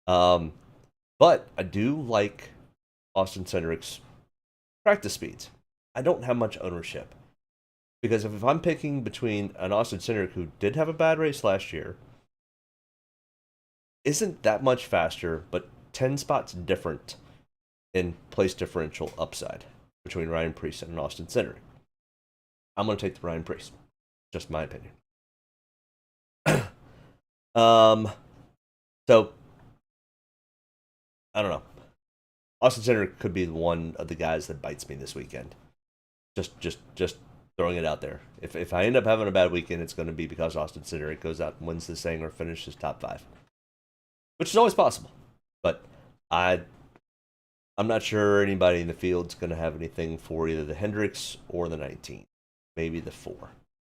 [SPEAKER 5] But I do like Austin Cindric's practice speeds. I don't have much ownership. Because if I'm picking between an Austin Cindric who did have a bad race last year, isn't that much faster, but 10 spots different in place differential upside between Ryan Preece and Austin Cindric, I'm going to take the Ryan Preece. Just my opinion. So, I don't know. Austin Cindric could be one of the guys that bites me this weekend. Just throwing it out there. If I end up having a bad weekend, it's going to be because Austin Cindric goes out and wins this thing or finishes top 5. Which is always possible. But I'm not sure anybody in the field's going to have anything for either the Hendricks or the 19. Maybe the 4.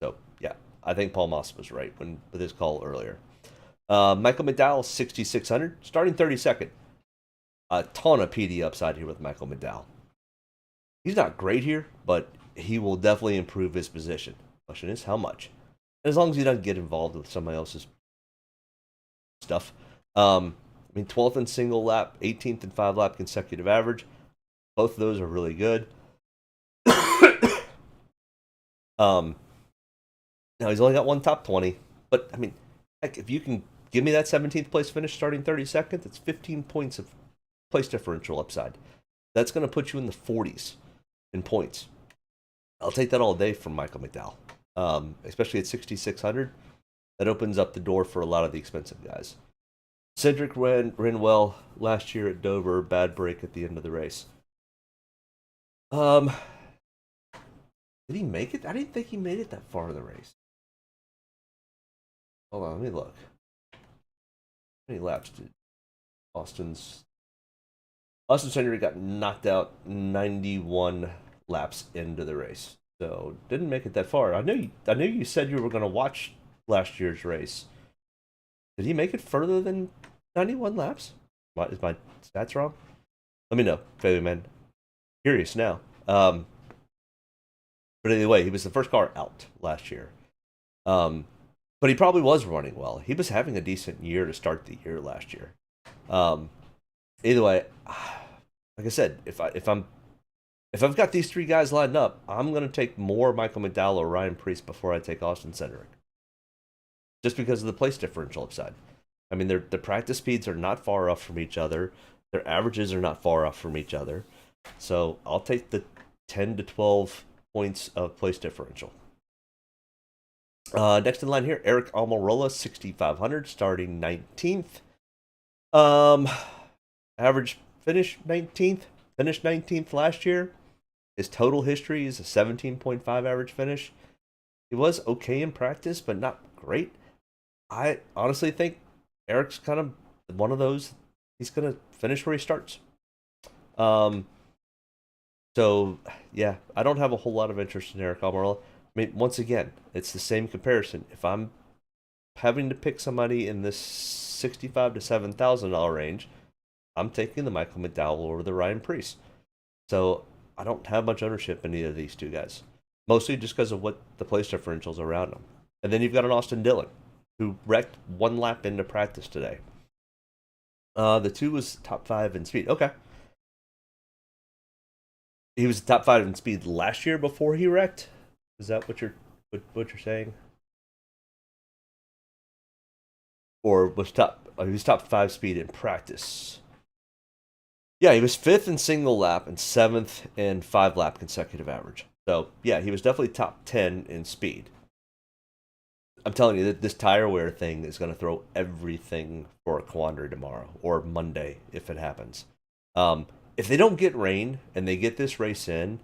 [SPEAKER 5] So, yeah. I think Paul Moss was right with his call earlier. Michael McDowell, 6,600, starting 32nd. A ton of PD upside here with Michael McDowell. He's not great here, but he will definitely improve his position. Question is, how much? And as long as he doesn't get involved with somebody else's stuff. I mean, 12th in single lap, 18th in 5 lap consecutive average. Both of those are really good. Now he's only got one top 20, but I mean, heck, if you can give me that 17th place finish starting 32nd, it's 15 points of place differential upside. That's going to put you in the 40s in points. I'll take that all day from Michael McDowell, especially at 6,600. That opens up the door for a lot of the expensive guys. Cedric ran well last year at Dover. Bad break at the end of the race. Did he make it? I didn't think he made it that far in the race. Hold on, let me look. How many laps did Austin Cedric got knocked out 91 laps into the race, so didn't make it that far. I knew you said you were going to watch last year's race. Did he make it further than 91 laps? Is my stats wrong? Let me know, Failure Man. Curious now. But anyway, he was the first car out last year. But he probably was running well. He was having a decent year to start the year last year. Either way, like I said, if I've got these three guys lined up, I'm gonna take more Michael McDowell or Ryan Preece before I take Austin Cedric. Just because of the place differential upside. I mean, the practice speeds are not far off from each other. Their averages are not far off from each other. So I'll take the 10 to 12 points of place differential. Next in line here, Eric Almirola, 6,500, starting 19th. Average finish 19th. Finished 19th last year. His total history is a 17.5 average finish. He was okay in practice, but not great. I honestly think Eric's kind of one of those. He's going to finish where he starts. So, yeah, I don't have a whole lot of interest in Eric Almirola. I mean, once again, it's the same comparison. If I'm having to pick somebody in this $65,000 to $7,000 range, I'm taking the Michael McDowell or the Ryan Preece. So I don't have much ownership in either of these two guys, mostly just because of what the place differentials around them. And then you've got an Austin Dillon, who wrecked 1 lap into practice today. The 2 was top 5 in speed. Okay. He was top 5 in speed last year before he wrecked. Is that what you're saying? Or was he was top 5 speed in practice? Yeah, he was 5th in single lap and 7th in 5 lap consecutive average. So yeah, he was definitely top 10 in speed. I'm telling you that this tire wear thing is going to throw everything for a quandary tomorrow or Monday if it happens. If they don't get rain and they get this race in,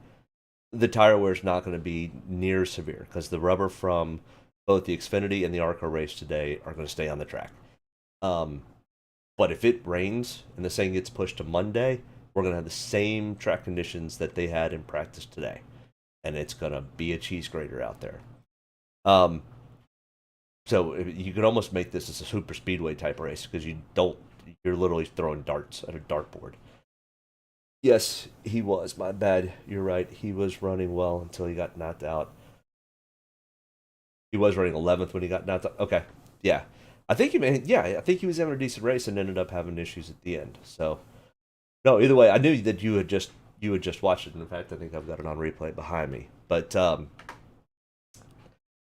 [SPEAKER 5] the tire wear is not going to be near severe because the rubber from both the Xfinity and the ARCA race today are going to stay on the track. But if it rains and this thing gets pushed to Monday, we're going to have the same track conditions that they had in practice today. And it's going to be a cheese grater out there. So you could almost make this as a super speedway type race because you're literally throwing darts at a dartboard. Yes, he was. My bad. You're right. He was running well until he got knocked out. He was running 11th when he got knocked out. Okay. Yeah. I think he was having a decent race and ended up having issues at the end. So, no, either way, I knew that you had just watched it. And in fact, I think I've got it on replay behind me. But,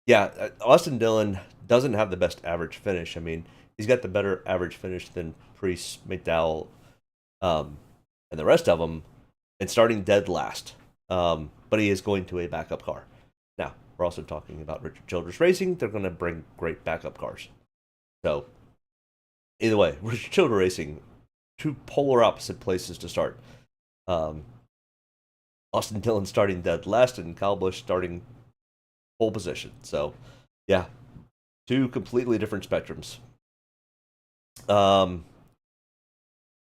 [SPEAKER 5] yeah, Austin Dillon doesn't have the best average finish. I mean, he's got the better average finish than Preece, McDowell, and the rest of them, and starting dead last. But he is going to a backup car. Now, we're also talking about Richard Childress Racing. They're going to bring great backup cars. So, either way, Richard Childress Racing, 2 polar opposite places to start. Austin Dillon starting dead last, and Kyle Busch starting pole position. So, yeah, 2 completely different spectrums.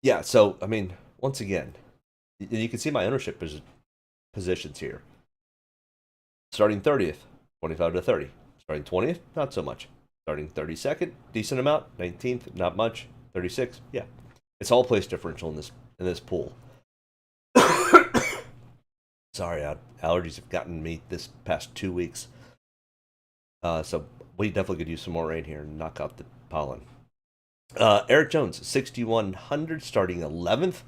[SPEAKER 5] Yeah, so, I mean, once again, you can see my ownership positions here. Starting 30th, 25 to 30. Starting 20th, not so much. Starting 32nd, decent amount. 19th, not much. 36, yeah. It's all place differential in this pool. Sorry, allergies have gotten me this past 2 weeks. So we definitely could use some more rain here and knock out the pollen. Eric Jones, 6,100, starting 11th.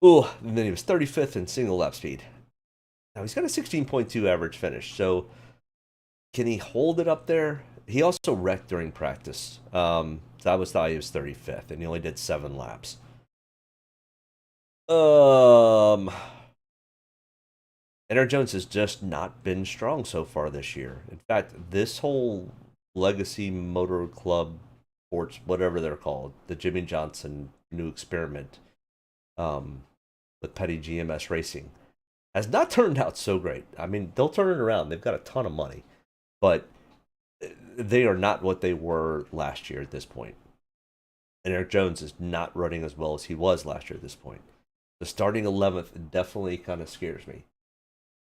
[SPEAKER 5] Ooh, and then he was 35th in single lap speed. Now he's got a 16.2 average finish, so can he hold it up there? He also wrecked during practice. So I thought he was 35th, and he only did 7 laps. Eric Jones has just not been strong so far this year. In fact, this whole Legacy Motor Club Sports, whatever they're called, the Jimmy Johnson new experiment with Petty GMS Racing, has not turned out so great. I mean, they'll turn it around. They've got a ton of money, but they are not what they were last year at this point. And Eric Jones is not running as well as he was last year at this point. The starting 11th definitely kind of scares me.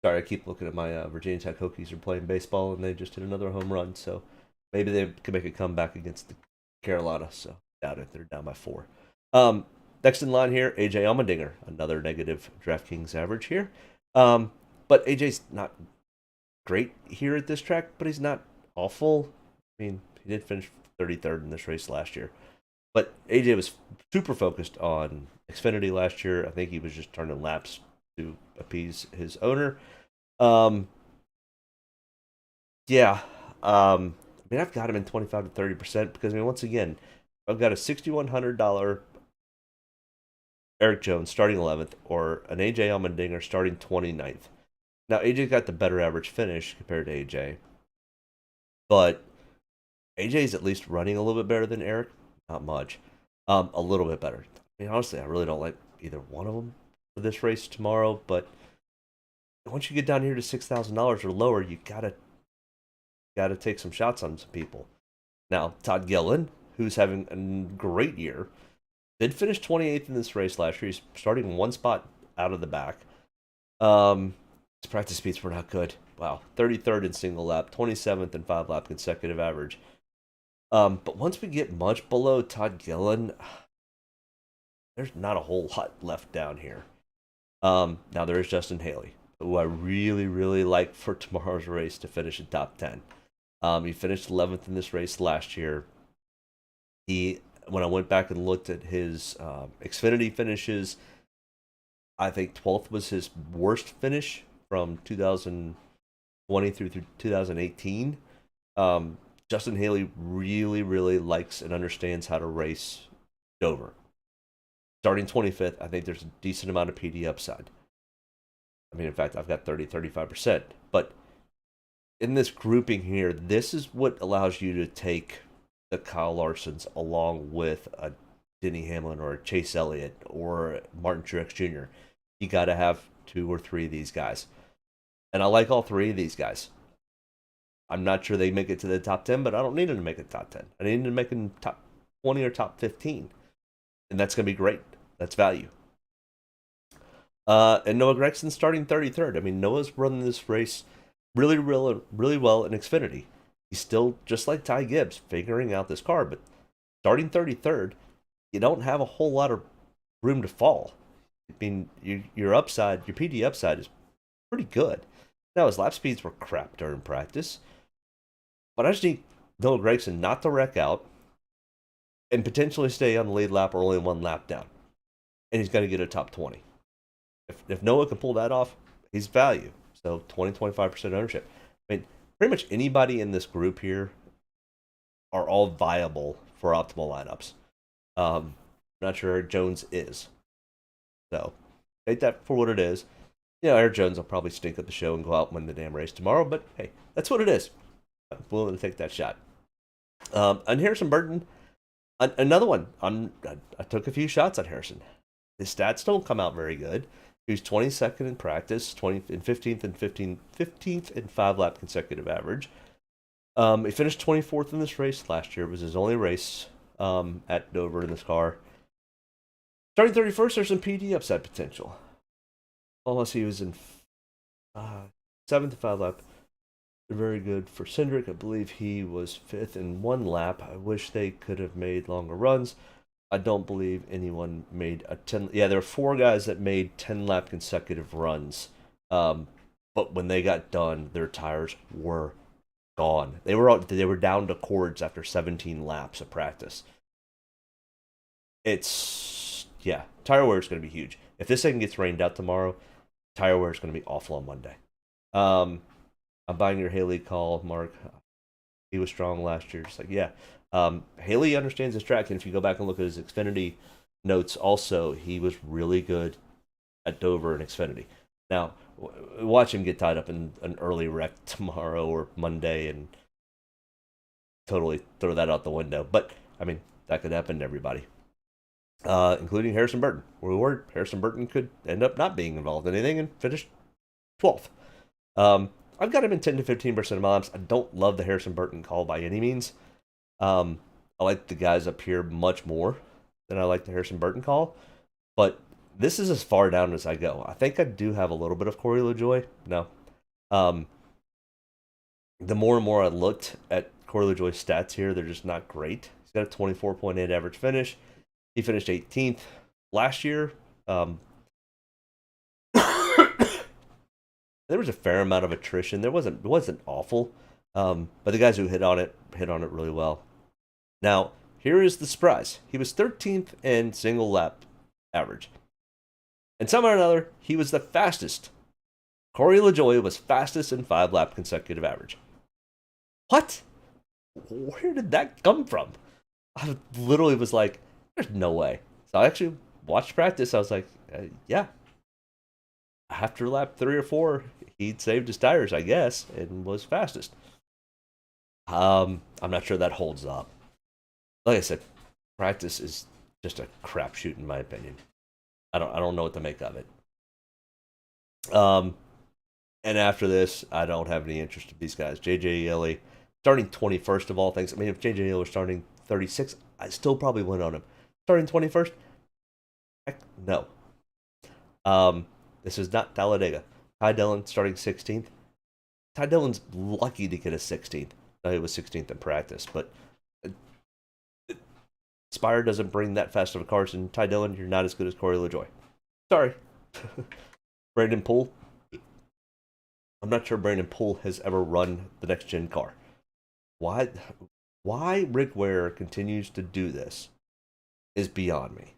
[SPEAKER 5] Sorry, I keep looking at my Virginia Tech Hokies are playing baseball, and they just hit another home run. So maybe they can make a comeback against Carolina. So doubt it. They're down by 4. Next in line here, AJ Allmendinger, another negative Draftkings average here. But AJ's not great here at this track, but he's not awful. I mean, he did finish 33rd in this race last year. But AJ was super focused on Xfinity last year. I think he was just turning laps to appease his owner. Yeah. I mean, I've got him in 25 to 30% because, I mean, once again, I've got a $6,100 Eric Jones starting 11th or an AJ Allmendinger starting 29th. Now, AJ got the better average finish compared to AJ, but AJ's at least running a little bit better than Eric. Not much. A little bit better. I mean, honestly, I really don't like either one of them for this race tomorrow, but once you get down here to $6,000 or lower, you gotta take some shots on some people. Now, Todd Gillen, who's having a great year, did finish 28th in this race last year. He's starting 1 spot out of the back. His practice speeds were not good. Wow, 33rd in single lap, 27th in 5-lap consecutive average. But once we get much below Todd Gillen, there's not a whole lot left down here. Now there is Justin Haley, who I really, really like for tomorrow's race to finish in top 10. He finished 11th in this race last year. When I went back and looked at his Xfinity finishes, I think 12th was his worst finish from 2020 through 2018. Justin Haley really, really likes and understands how to race Dover. Starting 25th, I think there's a decent amount of PD upside. I mean, in fact, I've got 35%. But in this grouping here, this is what allows you to take the Kyle Larsons along with a Denny Hamlin or a Chase Elliott or Martin Truex Jr. You got to have 2 or 3 of these guys. And I like all 3 of these guys. I'm not sure they make it to the top 10, but I don't need them to make it top 10. I need them to make it top 20 or top 15. And that's going to be great. That's value. And Noah Gragson starting 33rd. I mean, Noah's running this race really, really, really well in Xfinity. He's still, just like Ty Gibbs, figuring out this car. But starting 33rd, you don't have a whole lot of room to fall. I mean, your upside, your PD upside is pretty good. Now, his lap speeds were crap during practice. But I just need Noah Gragson not to wreck out and potentially stay on the lead lap or only 1 lap down. And he's going to get a top 20. If Noah can pull that off, he's value. So 20-25% ownership. I mean, pretty much anybody in this group here are all viable for optimal lineups. I'm not sure Eric Jones is. So take that for what it is. You know, Eric Jones will probably stink up the show and go out and win the damn race tomorrow, but hey, that's what it is. I'm willing to take that shot. And Harrison Burton, another one. I took a few shots on Harrison. His stats don't come out very good. He was 22nd in practice, 15th and 15th in 5-lap consecutive average. He finished 24th in this race last year. It was his only race at Dover in this car. Starting 31st, there's some PD upside potential. Unless he was in 7th to 5-lap. Very good for Cindric. I believe he was 5th in 1 lap. I wish they could have made longer runs. I don't believe anyone made a 10. Yeah, there were 4 guys that made 10-lap consecutive runs. But when they got done, their tires were gone. They were down to cords after 17 laps of practice. Yeah, tire wear is going to be huge. If this thing gets rained out tomorrow, tire wear is going to be awful on Monday. I'm buying your Haley call, Mark. He was strong last year. Just like, yeah. Haley understands his track, and if you go back and look at his Xfinity notes, also, he was really good at Dover and Xfinity. Now, watch him get tied up in an early wreck tomorrow or Monday and totally throw that out the window. But, I mean, that could happen to everybody, including Harrison Burton. We're worried Harrison Burton could end up not being involved in anything and finish 12th. I've got him in 10 to 15% of my laps. I don't love the Harrison Burton call by any means. I like the guys up here much more than I like the Harrison Burton call. But this is as far down as I go. I think I do have a little bit of Corey LaJoie. No. The more and more I looked at Corey LaJoie's stats here, they're just not great. He's got a 24.8 average finish. He finished 18th last year. There was a fair amount of attrition. It wasn't awful, but the guys who hit on it really well. Now, here is the surprise. He was 13th in single lap average. And somehow or another, he was the fastest. Corey LaJoie was fastest in 5-lap consecutive average. What? Where did that come from? I literally was like, there's no way. So I actually watched practice. I was like, yeah. After lap 3 or 4, he'd saved his tires, I guess, and was fastest. I'm not sure that holds up. Like I said, practice is just a crapshoot in my opinion. I don't know what to make of it. And after this, I don't have any interest in these guys. JJ Yelly starting 21st of all things. I mean, if JJ Yelly was starting 36th, I still probably went on him. Starting 21st? Heck no. This is not Talladega. Ty Dillon starting 16th. Ty Dillon's lucky to get a 16th. He was 16th in practice, but Spire doesn't bring that fast of a car, and Ty Dillon, you're not as good as Corey LaJoie. Sorry. Brandon Poole. I'm not sure Brandon Poole has ever run the next gen car. Why Rick Ware continues to do this is beyond me.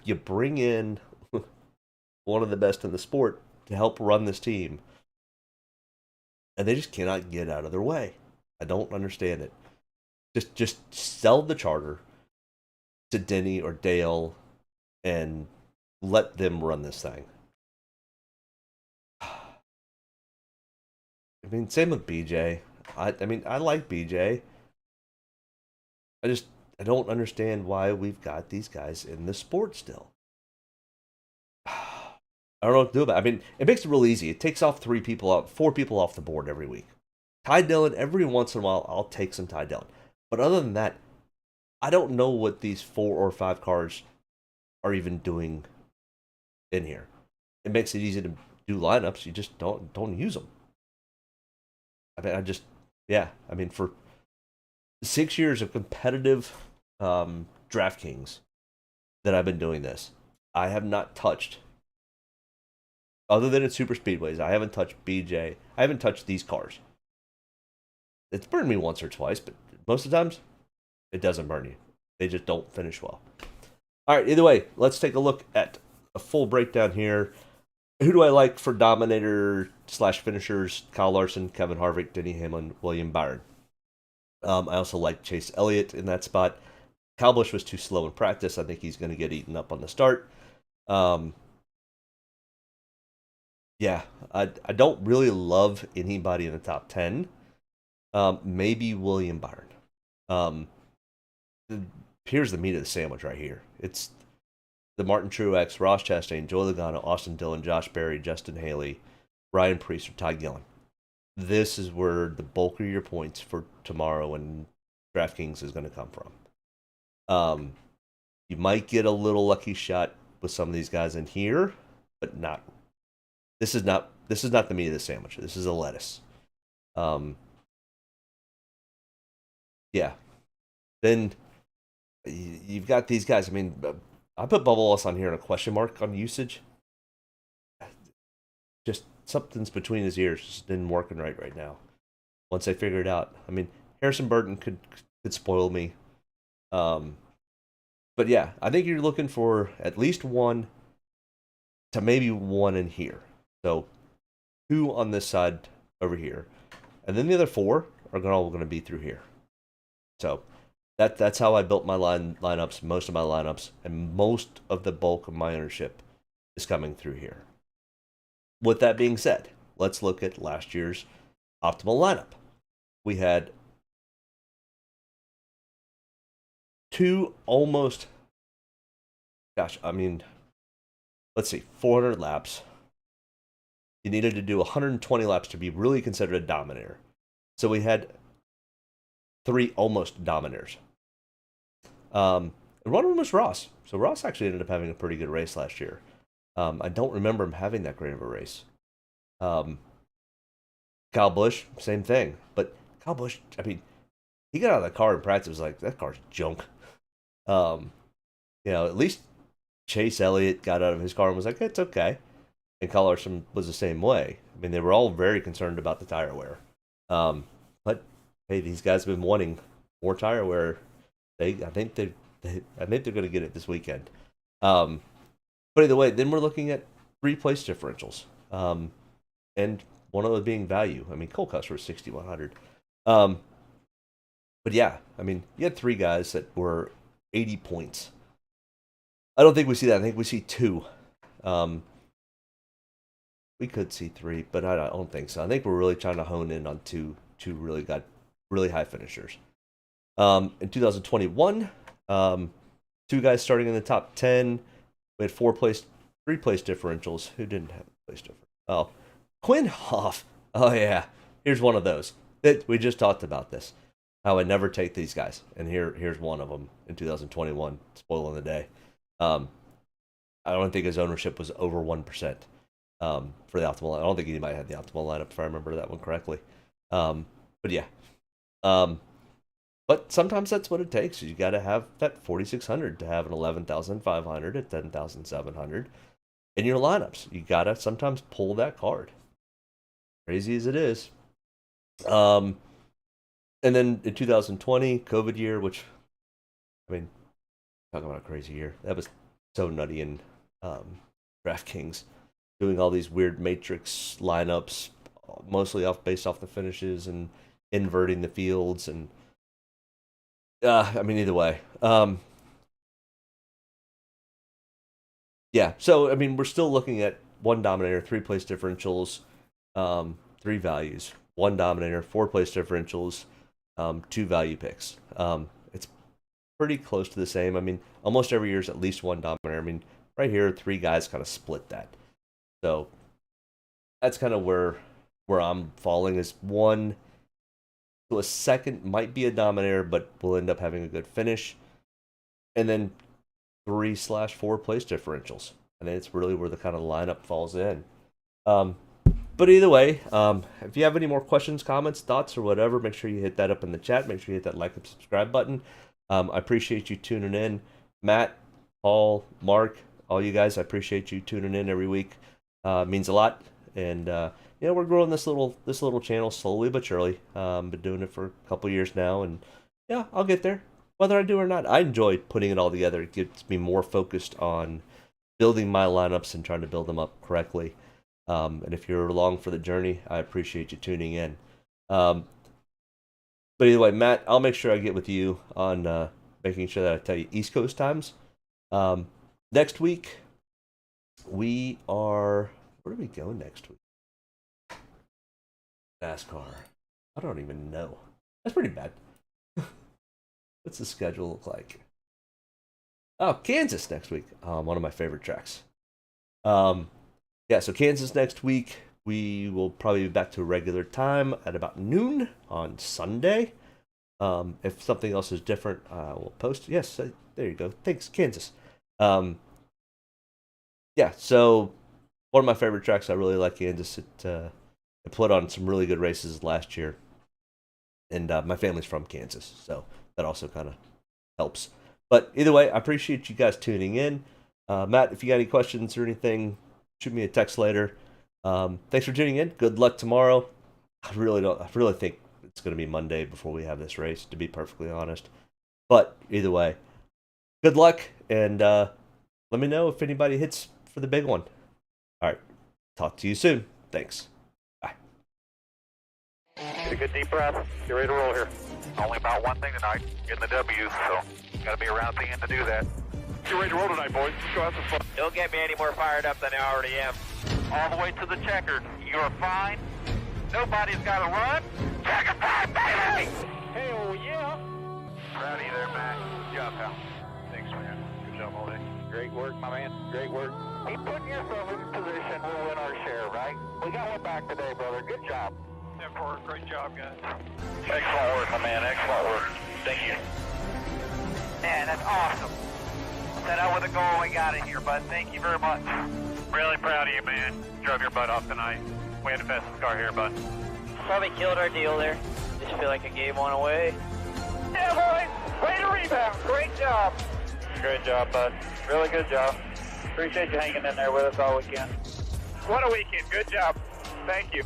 [SPEAKER 5] You bring in one of the best in the sport to help run this team, and they just cannot get out of their way. I don't understand it. Just sell the charter to Denny or Dale and let them run this thing. I mean, same with BJ. I mean, I like BJ. I don't understand why we've got these guys in the sport still. I don't know what to do about it. I mean, it makes it real easy. It takes off 4 people off the board every week. Ty Dillon, every once in a while, I'll take some Ty Dillon. But other than that, I don't know what these 4 or 5 cars are even doing in here. It makes it easy to do lineups. You just don't use them. I mean, I mean, for 6 years of competitive Draftkings that I've been doing this, I have not touched, other than in super speedways, I haven't touched BJ. I haven't touched these cars. It's burned me once or twice, but most of the times, it doesn't burn you. They just don't finish well. All right, either way, let's take a look at a full breakdown here. Who do I like for Dominator / finishers? Kyle Larson, Kevin Harvick, Denny Hamlin, William Byron. I also like Chase Elliott in that spot. Kyle Busch was too slow in practice. I think he's going to get eaten up on the start. Yeah, I don't really love anybody in the top 10. Maybe William Byron. Here's the meat of the sandwich right here. It's the Martin Truex, Ross Chastain, Joey Logano, Austin Dillon, Josh Berry, Justin Haley, Ryan Preece, or Ty Gillen. This is where the bulk of your points for tomorrow and DraftKings is going to come from. You might get a little lucky shot with some of these guys in here, but not. This is not the meat of the sandwich. This is a lettuce. Yeah. Then you've got these guys. I mean, I put Bubba Wallace on here in a question mark on usage. Just something's between his ears. Just didn't working right now. Once I figure it out. I mean, Harrison Burton could spoil me. But yeah, I think you're looking for at least one to maybe one in here. So 2 on this side over here, and then the other 4 are all going to be through here. So that's how I built my lineups, most of my lineups, and most of the bulk of my ownership is coming through here. With that being said, let's look at last year's optimal lineup. We had 2 almost, let's see, 400 laps. You needed to do 120 laps to be really considered a dominator. So we had 3 almost dominators. And one of them was Ross. So Ross actually ended up having a pretty good race last year. I don't remember him having that great of a race. Kyle Busch, same thing. But Kyle Busch, he got out of the car in practice, was like, that car's junk. At least Chase Elliott got out of his car and was like, it's okay. And Kyle Larson was the same way. They were all very concerned about the tire wear. But hey, these guys have been wanting more tire wear. I think they're going to get it this weekend. But either way, then we're looking at 3 place differentials, and one of them being value. Cole Custer was 6,100. But yeah, you had 3 guys that were 80 points. I don't think we see that. I think we see 2. We could see 3, but I don't think so. I think we're really trying to hone in on two really high finishers. In 2021, 2 guys starting in the top 10. We had 3 place differentials. Who didn't have a place differential? Oh, Quinn Hoff. Oh yeah, here's one of those. We just talked about this. How I never take these guys, and here's one of them in 2021, spoiling the day. I don't think his ownership was over 1%. For the optimal line. I don't think anybody had the optimal lineup, if I remember that one correctly. But yeah. But sometimes that's what it takes. You got to have that 4,600 to have an 11,500 at 10,700 in your lineups. You got to sometimes pull that card. Crazy as it is. And then in 2020, COVID year, which, talking about a crazy year. That was so nutty in Draftkings. Doing all these weird matrix lineups, mostly based off the finishes and inverting the fields, and either way, yeah. So we're still looking at 1 dominator, 3 place differentials, 3 values, 1 dominator, 4 place differentials, 2 value picks. It's pretty close to the same. Almost every year is at least 1 dominator. Right here, 3 guys kind of split that. So that's kind of where I'm falling, is 1 to a second might be a dominator, but will end up having a good finish. And then 3/4 place differentials. And it's really where the kind of lineup falls in. But either way, if you have any more questions, comments, thoughts, or whatever, make sure you hit that up in the chat. Make sure you hit that like and subscribe button. I appreciate you tuning in. Matt, Paul, Mark, all you guys, I appreciate you tuning in every week. Means a lot, and we're growing this little channel slowly but surely. Been doing it for a couple years now, and yeah, I'll get there, whether I do or not. I enjoy putting it all together. It gets me more focused on building my lineups and trying to build them up correctly. And if you're along for the journey, I appreciate you tuning in. But either way, Matt, I'll make sure I get with you on making sure that I tell you East Coast times. Next week, we are... Where do we go next week? Nascar. I don't even know. That's pretty bad. What's the schedule look like? Oh, Kansas next week. One of my favorite tracks. Yeah, so Kansas next week. We will probably be back to regular time at about noon on Sunday. If something else is different, we'll post. Yes, there you go. Thanks, Kansas. Yeah, so one of my favorite tracks. I really like Kansas. It put on some really good races last year. And my family's from Kansas, so that also kind of helps. But either way, I appreciate you guys tuning in. Matt, if you got any questions or anything, shoot me a text later. Thanks for tuning in. Good luck tomorrow. I really think it's going to be Monday before we have this race, to be perfectly honest. But either way, good luck, and let me know if anybody hits for the big one. All right, talk to you soon. Thanks. Bye.
[SPEAKER 4] Get a good deep breath. Get ready to roll here. Only about one thing tonight, getting the W's, so got to be around at the end to do that. Get ready to roll tonight, boys. Let's go have some fun.
[SPEAKER 1] Don't get me any more fired up than I already am.
[SPEAKER 4] All the way to the checker. You're fine. Nobody's got to run. Checker time, baby!
[SPEAKER 3] Hell yeah!
[SPEAKER 4] Proud of you there, Matt. Good job, pal. Thanks, man. Good job all day.
[SPEAKER 3] Great work, my man. Great work. Keep putting yourself in position. We'll win our share, right? We got one back today, brother. Good job.
[SPEAKER 4] Great job, guys. Excellent work, my man. Excellent work. Thank you.
[SPEAKER 1] Man, that's awesome. Set out with a goal we got in here, bud. Thank you very much.
[SPEAKER 4] Really proud of you, man. Drove your butt off tonight. We had the fastest car here, bud.
[SPEAKER 1] Probably killed our deal there. Just feel like I gave one away. Yeah, boys. Way to rebound. Great job.
[SPEAKER 4] Great job, bud. Really good job. Appreciate you hanging in there with us all weekend.
[SPEAKER 1] What a weekend. Good job. Thank you.